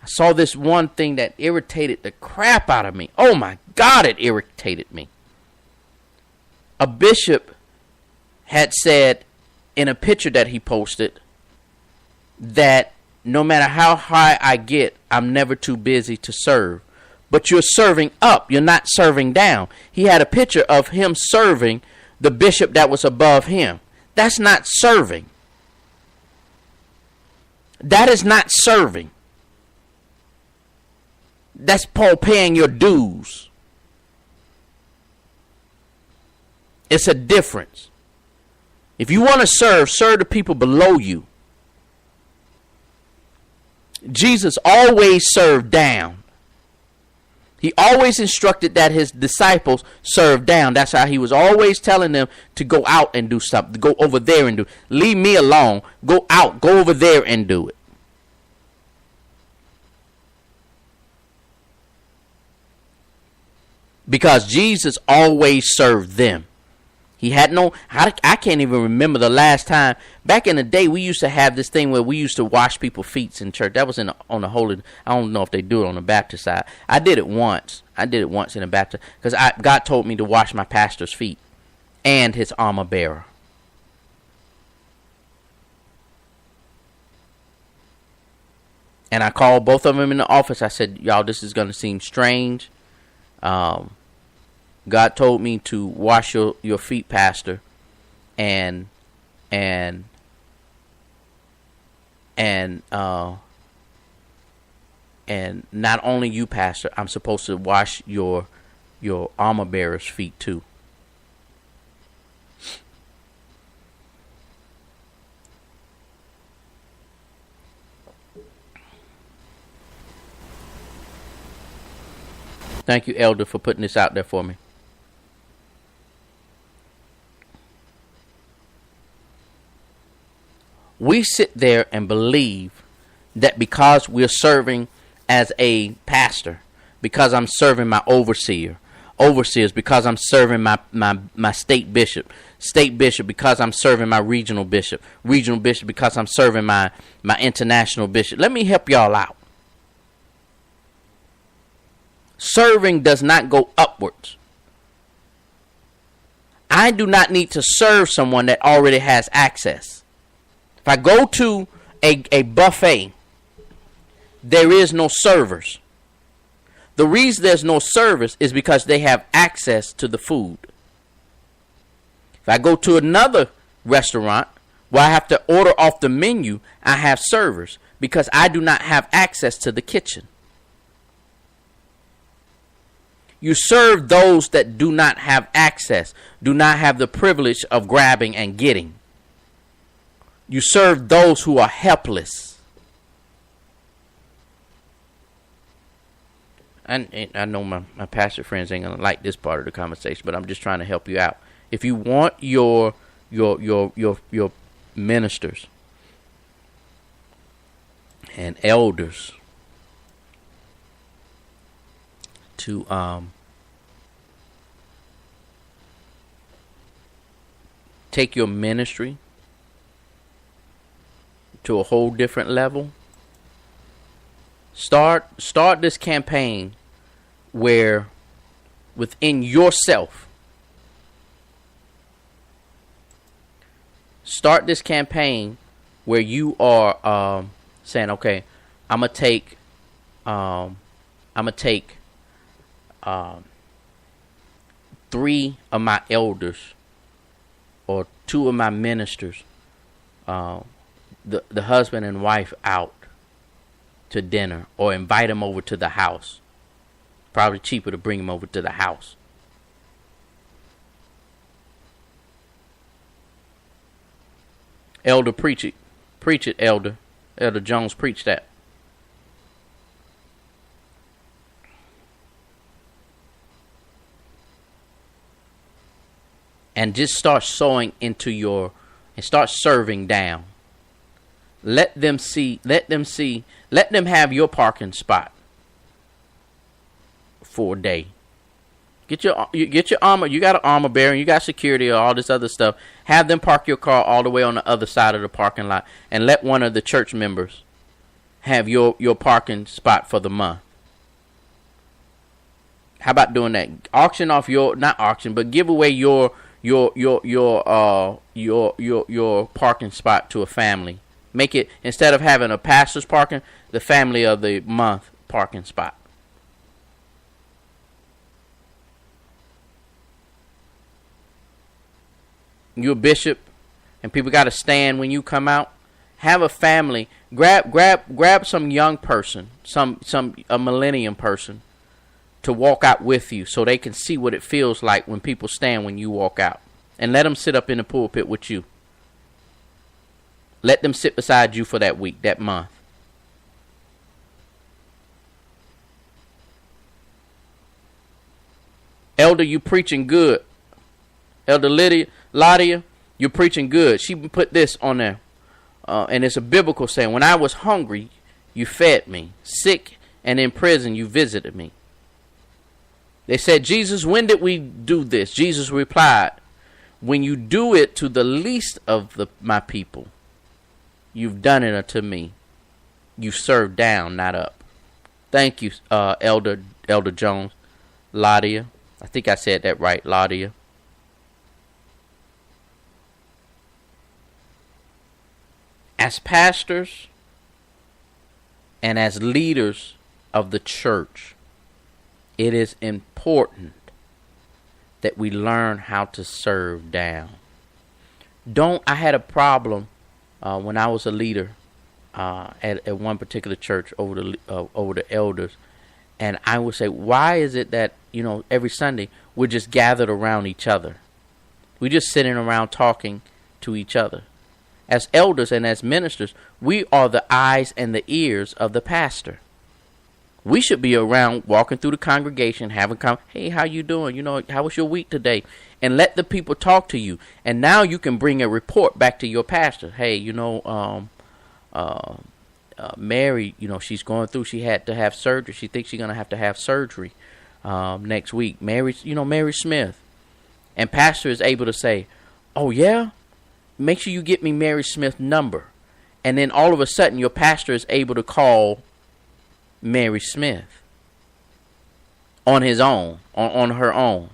S5: I saw this one thing that irritated the crap out of me. Oh my God, it irritated me. a bishop had said in a picture that he posted that no matter how high I get, I'm never too busy to serve. But you're serving up. You're not serving down. He had a picture of him serving the bishop that was above him. That's not serving. That is not serving. That's paying your dues. It's a difference. If you want to serve the people below you. Jesus always served down. He always instructed that his disciples serve down. That's how he was always telling them to go out and do something. To go over there and do. Leave me alone. Go out. Go over there and do it. Because Jesus always served them. He had no, I can't even remember the last time. Back in the day, we used to have this thing where we used to wash people's feet in church. That was on the holy, I don't know if they do it on the Baptist side. I did it once. in the Baptist, because God told me to wash my pastor's feet and his armor bearer. And I called both of them in the office. I said, y'all, this is going to seem strange. God told me to wash your feet, Pastor, and not only you, Pastor, I'm supposed to wash your armor bearer's feet too. Thank you, Elder, for putting this out there for me. We sit there and believe that because we're serving as a pastor, because I'm serving my overseers, because I'm serving my state bishop, because I'm serving my regional bishop, because I'm serving my international bishop. Let me help y'all out. Serving does not go upwards. I do not need to serve someone that already has access. If I go to a buffet, there is no servers. The reason there's no servers is because they have access to the food. If I go to another restaurant where I have to order off the menu, I have servers because I do not have access to the kitchen. You serve those that do not have access, do not have the privilege of grabbing and getting. You serve those who are helpless. And I know my pastor friends ain't gonna like this part of the conversation, but I'm just trying to help you out. If you want your ministers and elders to take your ministry to a whole different level, start this campaign where within yourself, start this campaign where you are saying, okay, I'm gonna take 3 of my elders or 2 of my ministers, the husband and wife out to dinner, or invite them over to the house. Probably cheaper to bring them over to the house. Elder, preach it. Preach it, Elder. Elder Jones, preach that. And just start sowing into and start serving down. Let them have your parking spot for a day. Get your armor. You got an armor bearer. You got security or all this other stuff. Have them park your car all the way on the other side of the parking lot, and let one of the church members have your parking spot for the month. How about doing that? Auction off not auction, but give away your your parking spot to a family. Make it, instead of having a pastor's parking, the family of the month parking spot. You're a bishop, and people got to stand when you come out. Have a family. Grab some young person, a millennium person, to walk out with you, so they can see what it feels like when people stand when you walk out, and let them sit up in the pulpit with you. Let them sit beside you for that week, that month. Elder, you preaching good. Elder Ladia, you're preaching good. She put this on there. And it's a biblical saying. When I was hungry, you fed me. Sick and in prison, you visited me. They said, Jesus, when did we do this? Jesus replied, when you do it to the least of my people, you've done it unto me. You serve down, not up. Thank you, Elder Jones. Ladia. I think I said that right, Ladia. As pastors and as leaders of the church, it is important that we learn how to serve down. I had a problem when I was a leader at one particular church over the elders, and I would say, why is it that every Sunday we're just gathered around each other? We're just sitting around talking to each other. As elders and as ministers, we are the eyes and the ears of the pastor. We should be around walking through the congregation, hey, how you doing? How was your week today? And let the people talk to you. And now you can bring a report back to your pastor. Hey, Mary, she's going through, she had to have surgery. She thinks she's going to have surgery next week. Mary Smith. And pastor is able to say, oh, yeah? Make sure you get me Mary Smith's number. And then all of a sudden, your pastor is able to call Mary Smith on his own, on her own.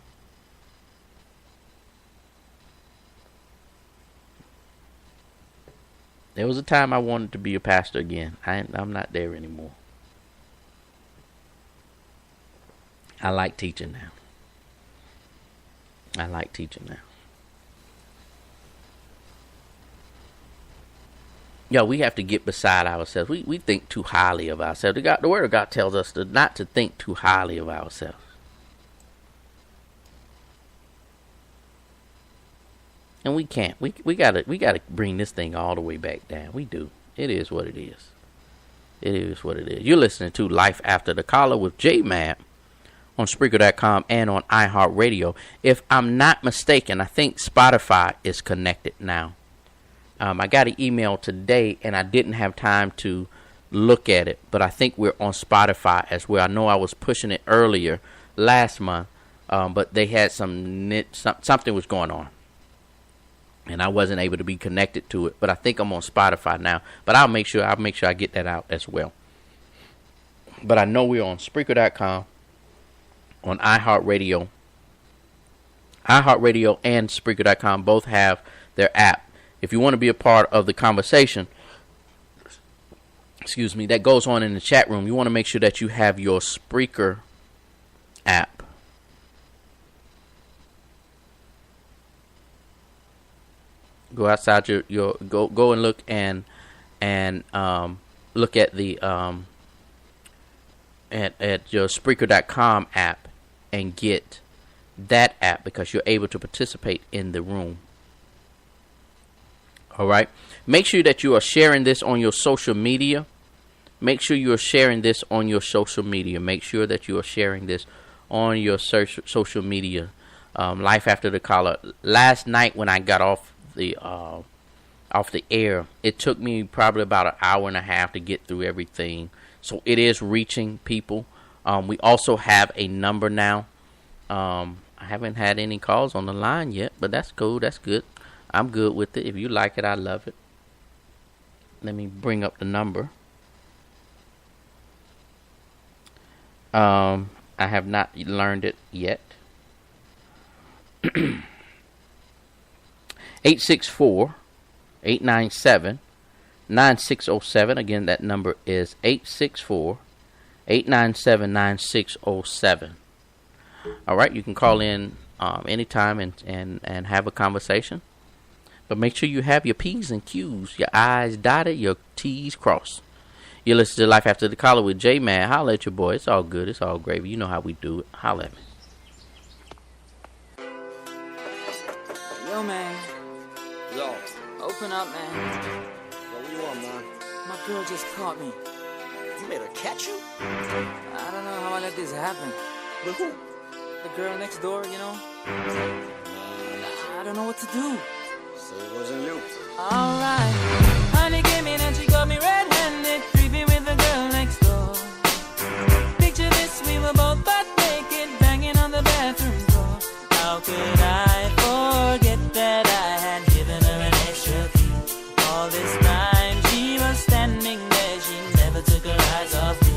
S5: There was a time I wanted to be a pastor again. I'm not there anymore. I like teaching now. We have to get beside ourselves. We think too highly of ourselves. The Word of God tells us not to think too highly of ourselves. And we can't. We gotta bring this thing all the way back down. We do. It is what it is. You're listening to Life After the Collar with J Matt on Spreaker.com and on iHeartRadio. If I'm not mistaken, I think Spotify is connected now. I got an email today, and I didn't have time to look at it, but I think we're on Spotify as well. I know I was pushing it earlier last month, but they had something was going on, and I wasn't able to be connected to it. But I think I'm on Spotify now. But I'll make sure I get that out as well. But I know we're on Spreaker.com, on iHeartRadio. iHeartRadio and Spreaker.com both have their app. If you want to be a part of the conversation, that goes on in the chat room, you want to make sure that you have your Spreaker app. Go outside your go and look and look at the at your Spreaker.com app and get that app, because you're able to participate in the room. All right. Make sure that you are sharing this on your social media. Make sure you are sharing this on your social media. Social media. Life After the Collar. Last night when I got off the air, it took me probably about an hour and a half to get through everything. So it is reaching people. We also have a number now. I haven't had any calls on the line yet, but that's cool. That's good. I'm good with it. If you like it, I love it. Let me bring up the number. I have not learned it yet. 864-897-9607. Again, that number is 864-897-9607. All right, you can call in anytime and have a conversation. But make sure you have your P's and Q's, your I's dotted, your T's crossed. You listen to Life After the Collar with J-Man. Holla at your boy. It's all good. It's all gravy. You know how we do it. Holla at me.
S15: Yo, man.
S11: Yo.
S15: Open up, man.
S11: Yo, what you want, man?
S15: My girl just caught me.
S10: You made her catch you?
S15: I don't know how I let this happen.
S10: With who?
S15: The girl next door, you know? I don't know what to do.
S11: So it wasn't you.
S15: Alright. Honey came in and she got me red-handed, creepy with the girl next door. Picture this, we were both butt naked, banging on the bathroom door. How could I forget that I had given her an extra key? All this time she was standing there, she never took her eyes off me.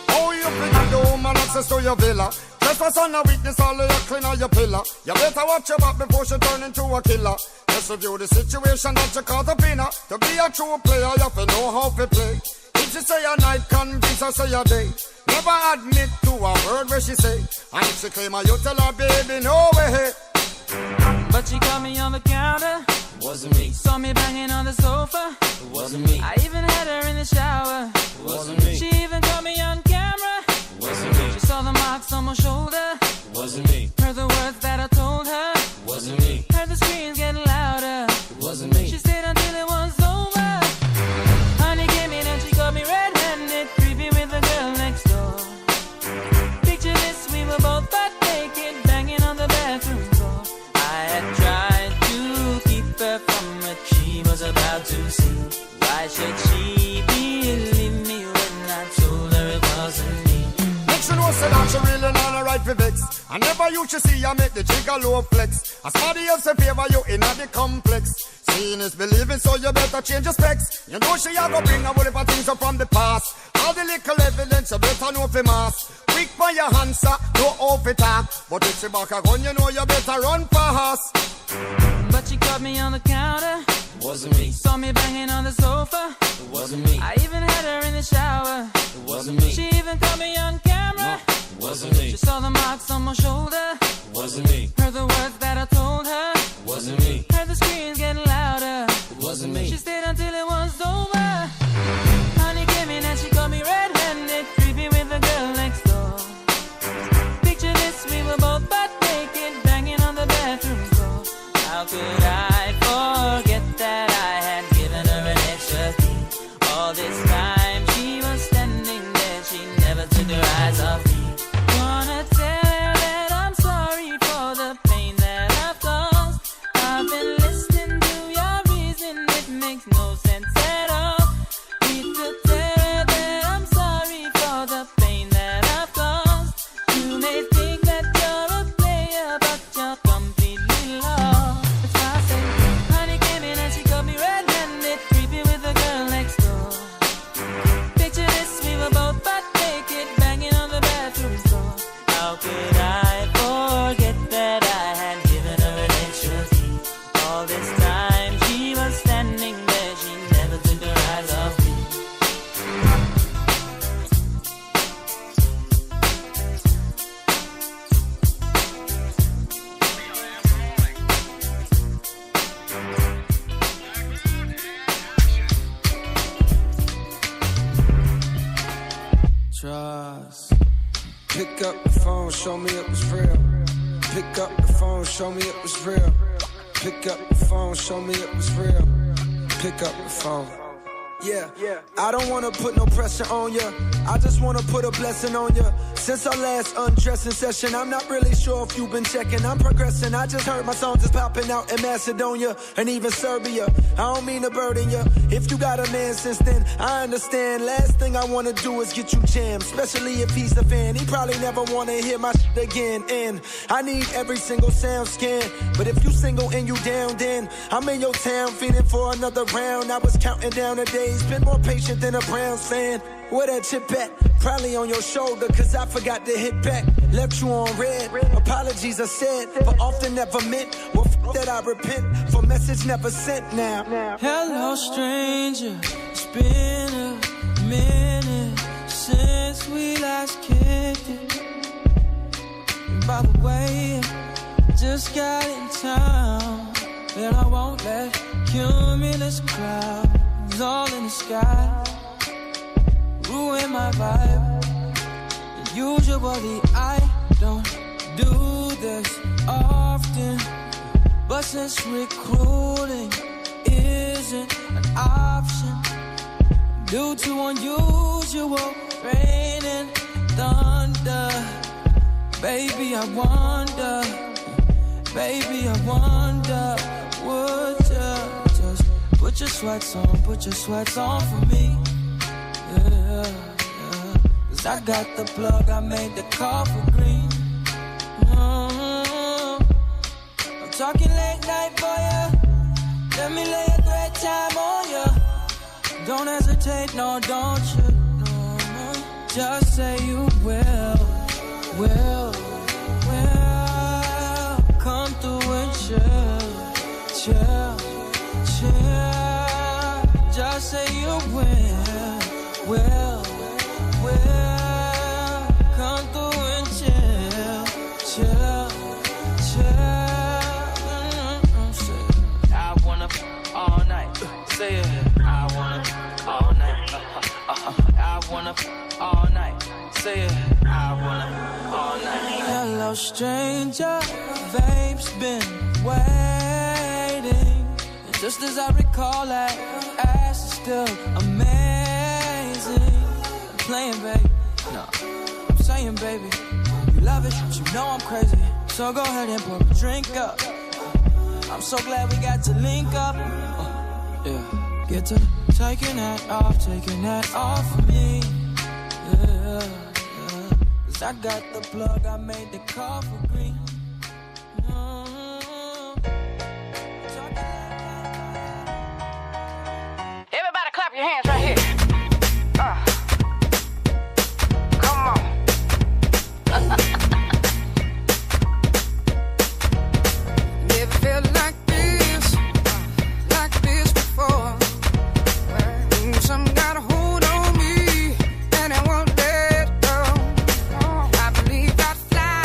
S11: Oh, you think the woman access to your villa? Just for son of weakness, all of your clean on your pillar. You better watch your back before she turn into a killer. Just review the situation that you call the winner. To be a true player, you have to know how to play. If she say a night, convince her say a day. Never admit to a word where she say. And if she claim her, you tell her, baby, no way.
S15: But she caught me on the counter.
S19: Wasn't me.
S15: Saw me banging on the sofa.
S19: It wasn't me.
S15: I even had her in the shower.
S19: It wasn't me.
S15: She even caught me on camera.
S19: It wasn't me.
S15: She saw the marks on my shoulder.
S19: It wasn't me.
S15: Heard the words that I told her.
S19: It wasn't me.
S15: Heard the screams getting louder.
S19: It wasn't me.
S15: She stayed until it was over. Honey came in and she got me red-handed, creepy with the girl next door. Picture this, we were both butt naked, banging on the bathroom door. I had tried to keep her from what she was about to see. Why should she believe me when I told her it wasn't me?
S11: She know say that she really not a right for vex. I never used to see her make the jigger low flex. As somebody else in favor you in the complex. Seeing is believing, so you better change your specs. You know she a go bring a whole heap of things up from the past. All the little evidence you better know for mass. Quick for your answer, no off it talk. But if she back a gun, you know you better run fast.
S15: But she caught me on the counter.
S19: It wasn't me.
S15: Saw me banging on the sofa.
S19: It wasn't me.
S15: I even had her in the shower.
S19: It wasn't me.
S15: She even caught me on camera.
S19: It wasn't me.
S15: She saw the marks on my shoulder.
S19: It wasn't me.
S15: Heard the words that I told her.
S19: It wasn't me.
S15: Heard the screams getting louder.
S19: It wasn't me.
S15: She stayed until it was over. Honey came in and she caught me red-handed, creepy with the girl next door. Picture this, we were both butt naked, banging on the bathroom door. How could I forget that I had given her an extra key? All this time she was standing there, she never took her eyes off me. Wanna tell her that I'm sorry for the pain that I've caused. I've been listening to your reason, it makes no sense at all. Need to tell her that I'm sorry for the pain that I've caused. You may think that you're a player, but you're completely lost. That's why I say, honey came in and she got me red-handed, creepy with the girl next door. Picture this, we were both butt naked, banging on the bathroom door. How could I forget that I had given her an extra key? All this time she was standing there, she never took her eyes off me.
S19: Trust. Pick up the phone, show me it was real. Pick up the phone, show me it was real. Pick up the phone, show me it was real. Pick up the phone. Yeah, I don't wanna put no pressure on ya. I just wanna put a blessing on ya. Since our last undressing session, I'm not really sure if you've been checking. I'm progressing. I just heard my songs is popping out in Macedonia and even Serbia. I don't mean to burden ya. If you got a man since then, I understand. Last thing I wanna do is get you jammed, especially if he's a fan. He probably never wanna hear my shit again. And I need every single sound scan. But if you single and you down, then I'm in your town feeling for another round. I was counting down the days, been more patient than a Browns fan. Where that chip at? Probably on your shoulder, cause I forgot to hit back. Left you on red. Apologies I said, but often never meant. Well, that I repent for message never sent now.
S15: Hello, stranger. It's been a minute since we last kicked it. By the way, just got in town, and I won't let cumulus clouds all in the sky ruin my vibe. Usually I don't do this often, but since recruiting isn't an option due to unusual rain and thunder, baby, I wonder, would you just put your sweats on for me? Yeah, yeah. 'Cause I got the plug, I made the call for green. I'm talking late night for ya. Let me lay a great time on ya. Don't hesitate, no, don't you? No. Just say you will. Come through and chill. Just say you will. Come through and chill. I wanna all night. Say it. I wanna all night. I wanna all night. Say it. I wanna all night. Hello, stranger. Vape's been waiting. And just as I recall, that ass is still amazing. I'm playing, baby. No, I'm saying, baby. You love it, you know I'm crazy. So go ahead and pour a drink up. I'm so glad we got to link up. Yeah, get to taking that off for me. Yeah. 'Cause I got the plug, I made the call for green.
S20: Everybody clap your hands right here. Come on.
S21: Never felt like this before. Some got a hold on me, and I won't let go. I believe I'd fly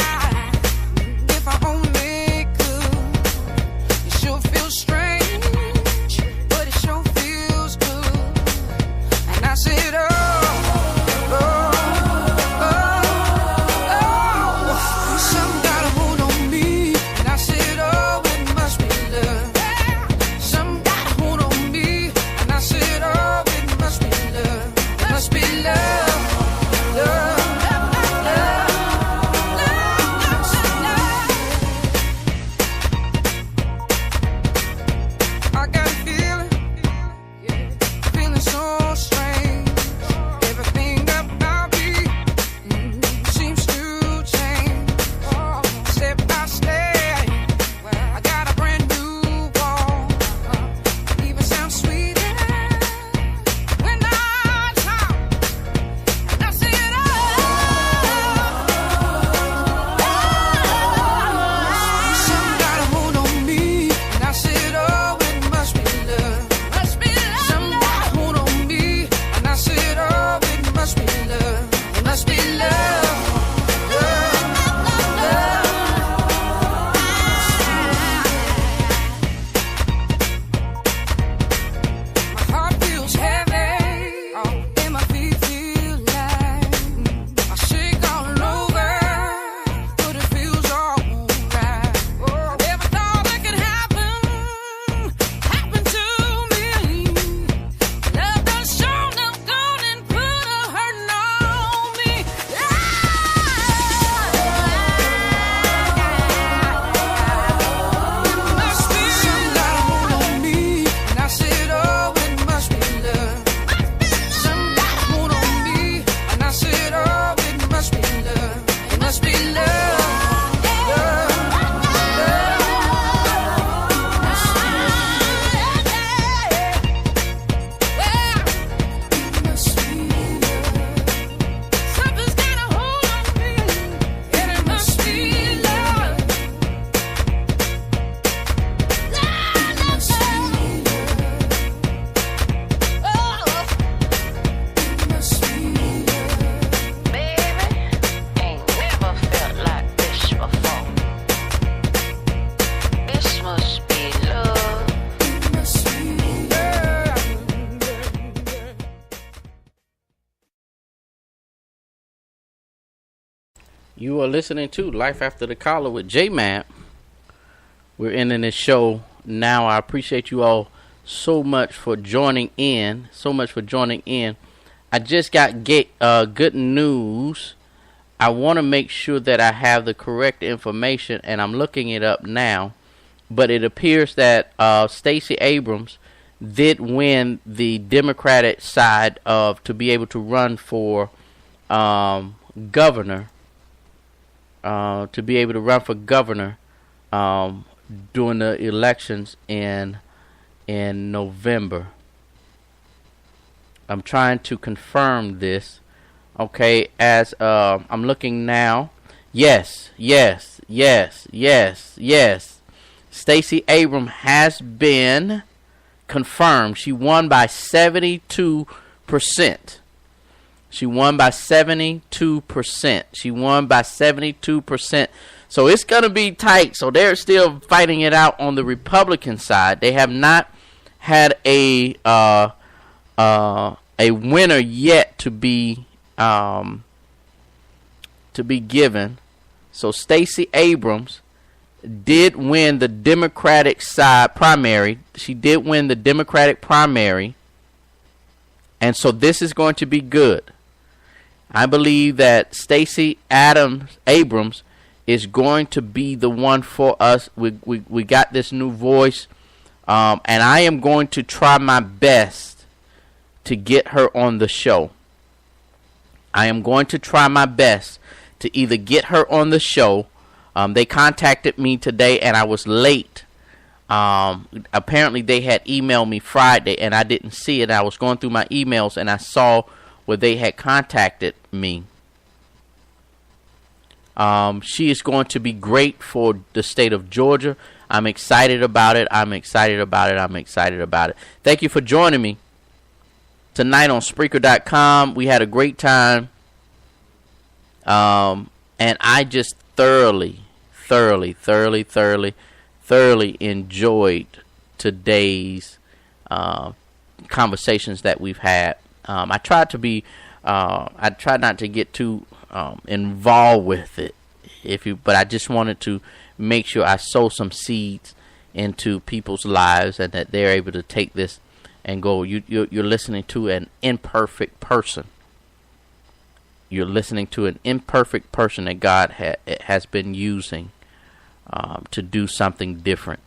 S5: You are listening to Life After the Collar with J-Man. We're ending this show now. I appreciate you all so much for joining in. I just got good news. I want to make sure that I have the correct information, and I'm looking it up now. But it appears that Stacey Abrams did win the Democratic side to be able to run for governor. During the elections in November. I'm trying to confirm this. Okay, as I'm looking now. Yes. Stacey Abrams has been confirmed. She won by 72%. She won by 72%. So it's going to be tight. So they're still fighting it out on the Republican side. They have not had a winner yet to be given. So Stacey Abrams did win the Democratic side primary. She did win the Democratic primary. And so this is going to be good. I believe that Stacey Abrams is going to be the one for us. We got this new voice. And I am going to try my best to get her on the show. I am going to try my best to either get her on the show. They contacted me today and I was late. Apparently they had emailed me Friday and I didn't see it. I was going through my emails and I saw where they had contacted me. She is going to be great for the state of Georgia. I'm excited about it. Thank you for joining me tonight on Spreaker.com. We had a great time. And I just thoroughly enjoyed today's conversations that we've had. I tried not to get too involved with it, but I just wanted to make sure I sow some seeds into people's lives and that they're able to take this and go. You're listening to an imperfect person. You're listening to an imperfect person that God has been using to do something different.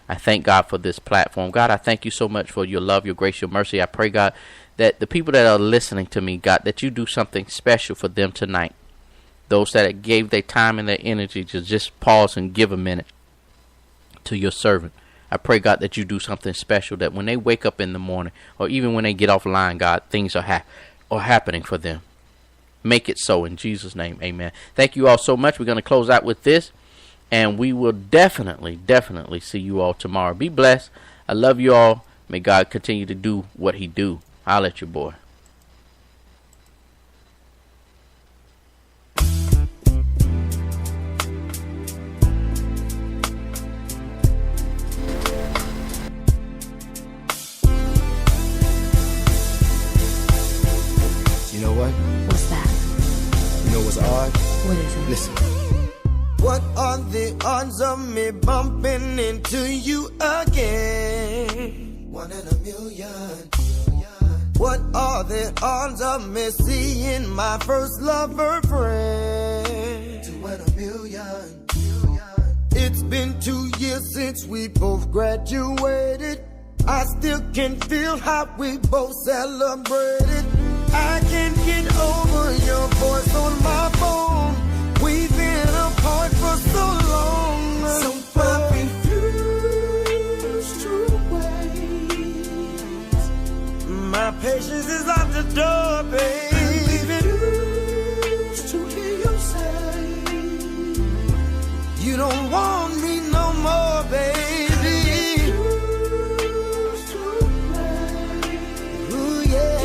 S5: I thank God for this platform. God, I thank you so much for your love, your grace, your mercy. I pray, God, that the people that are listening to me, God, that you do something special for them tonight. Those that gave their time and their energy to just pause and give a minute to your servant. I pray, God, that you do something special, that when they wake up in the morning or even when they get offline, God, things are happening for them. Make it so in Jesus' name. Amen. Thank you all so much. We're going to close out with this. And we will definitely see you all tomorrow. Be blessed. I love you all. May God continue to do what he do. I'll at your boy.
S19: You know what?
S14: What's that?
S19: You know what's odd?
S14: What is it?
S19: Listen. What are the odds of me bumping into you again? 1 in a million. What are the odds of me seeing my first lover friend? 2 in a million. It's been 2 years since we both graduated. I still can feel how we both celebrated. I can't get over your voice on my phone. We've been apart for so long. So I refuse to wait. My patience is out the door, baby. I refuse to hear you say you don't want me no more, baby. Ooh, yeah.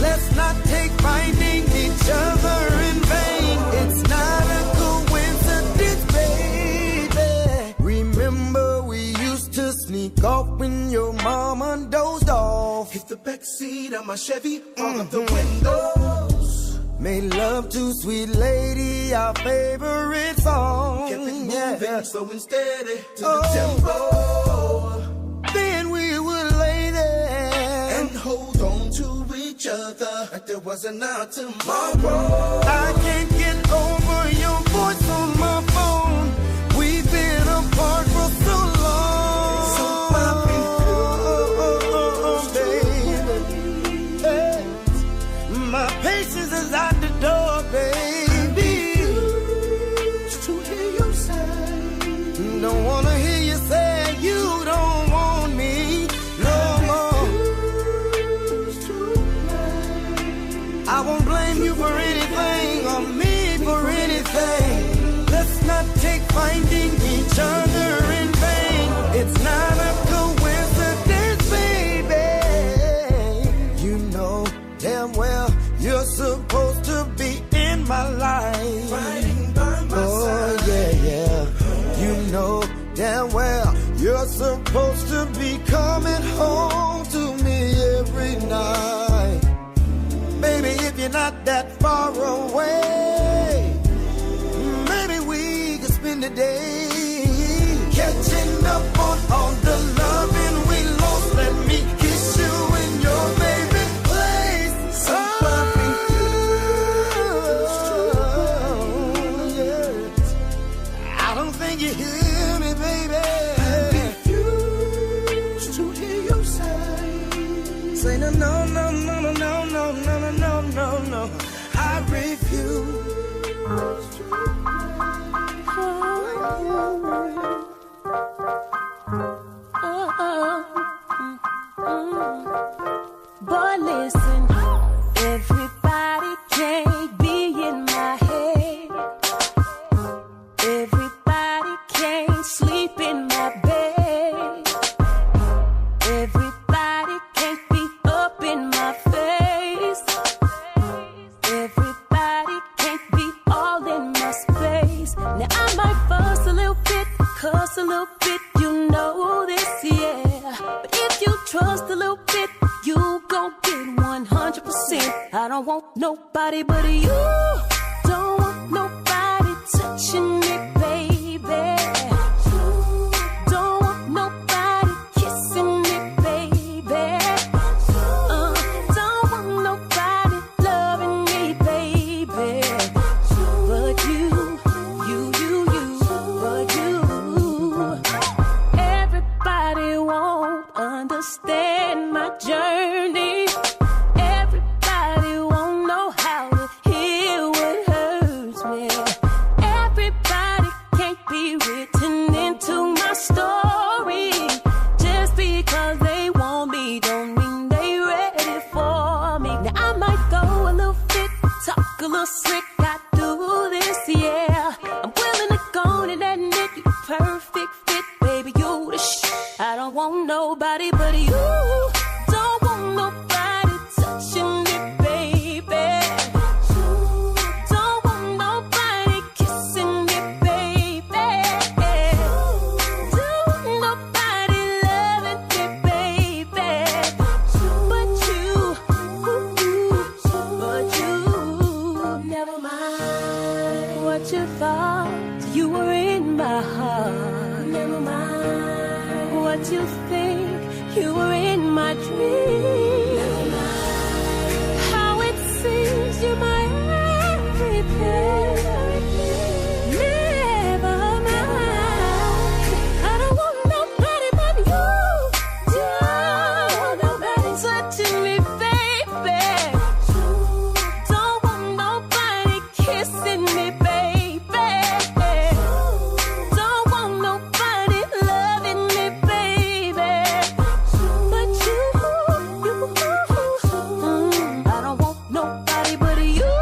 S19: Let's not take finding each other in vain. It's not a coincidence, baby. Remember we used to sneak off when your mama dozed off. Hit the backseat of my Chevy, all of the windows.
S9: Made love to Sweet Lady, our favorite song.
S7: Kept it moving, slow and steady to the tempo.
S9: Then we would lay there
S7: and hold on to each other like there wasn't a tomorrow.
S9: I can't get over your voice on my phone. We've been apart for so long.
S7: So
S9: baby, hey, my patience is out the door, baby.
S7: To hear you say,
S9: don't wanna hear you say you don't want me no more. I won't blame you for anything or me for anything. Let's not take finding each other in vain. It's not a coincidence, baby. You know damn well you're supposed to be in my life.
S7: riding by my side.
S9: Yeah. You know damn well you're supposed to be coming home to me every night. Baby, if you're not that far away, maybe we could spend the day catching up on all the loving we lost. Let me kiss you in your baby place. Yes. I don't think you hear me, baby.
S7: I refuse to hear you say
S9: no. I refuse.
S18: Boy, listen, everybody can't be in my head. Everybody can't sleep in my bed. Everybody can't be up in my face. Everybody can't be all in my space. Now I might fuss a little bit, cuss a little bit, you know this, yeah. But if you trust a little bit, you gon' get 100%. I don't want nobody but you. Don't want nobody touching me, baby. Don't want nobody kissing me, baby. Don't want nobody loving me, baby. But you, but you. Everybody won't understand my journey. Everybody won't know how to heal what hurts me. Everybody can't be written into my story. Just because they want me don't mean they ready for me. Now I might go a little fit, talk a little slick, I do this, yeah. I'm willing to go and admit you perfect fit, baby, you the shit. I don't want nobody but you. Don't want nobody touching me, baby. Don't want nobody kissing me, baby. Don't want nobody loving me, baby. But you, never mind what you thought. You were in my heart. Never mind what you think. You were in my dreams. Never mind how it seems you're my everything. Never mind. I don't want nobody but you. Don't want nobody touching me, baby. Don't want nobody kissing me, baby. Don't want nobody loving me, baby. But you, I don't want nobody but you.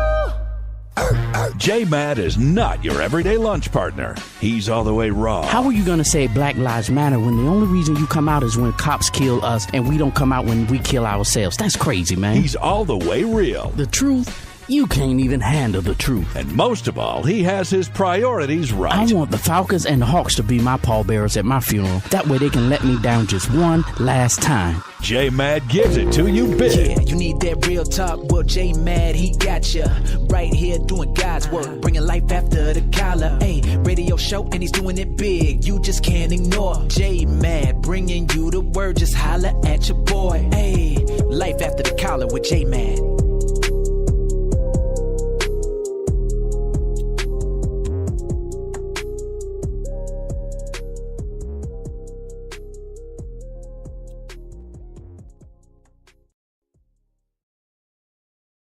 S1: J-Matt is not your everyday lunch partner. He's all the way raw.
S12: How are you going to say Black Lives Matter when the only reason you come out is when cops kill us and we don't come out when we kill ourselves? That's crazy, man.
S1: He's all the way real.
S12: The truth You can't even handle the truth.
S2: And most of all, he has his priorities right.
S12: I want the Falcons and the Hawks to be my pallbearers at my funeral. That way they can let me down just one last time.
S2: J-Mad gives it to you big.
S4: Yeah, you need that real talk. Well, J-Mad, he got ya. Right here doing God's work, bringing life after the collar. Hey, radio show and he's doing it big. You just can't ignore J-Mad, bringing you the word. Just holla at your boy. Hey, life after the collar with J-Mad.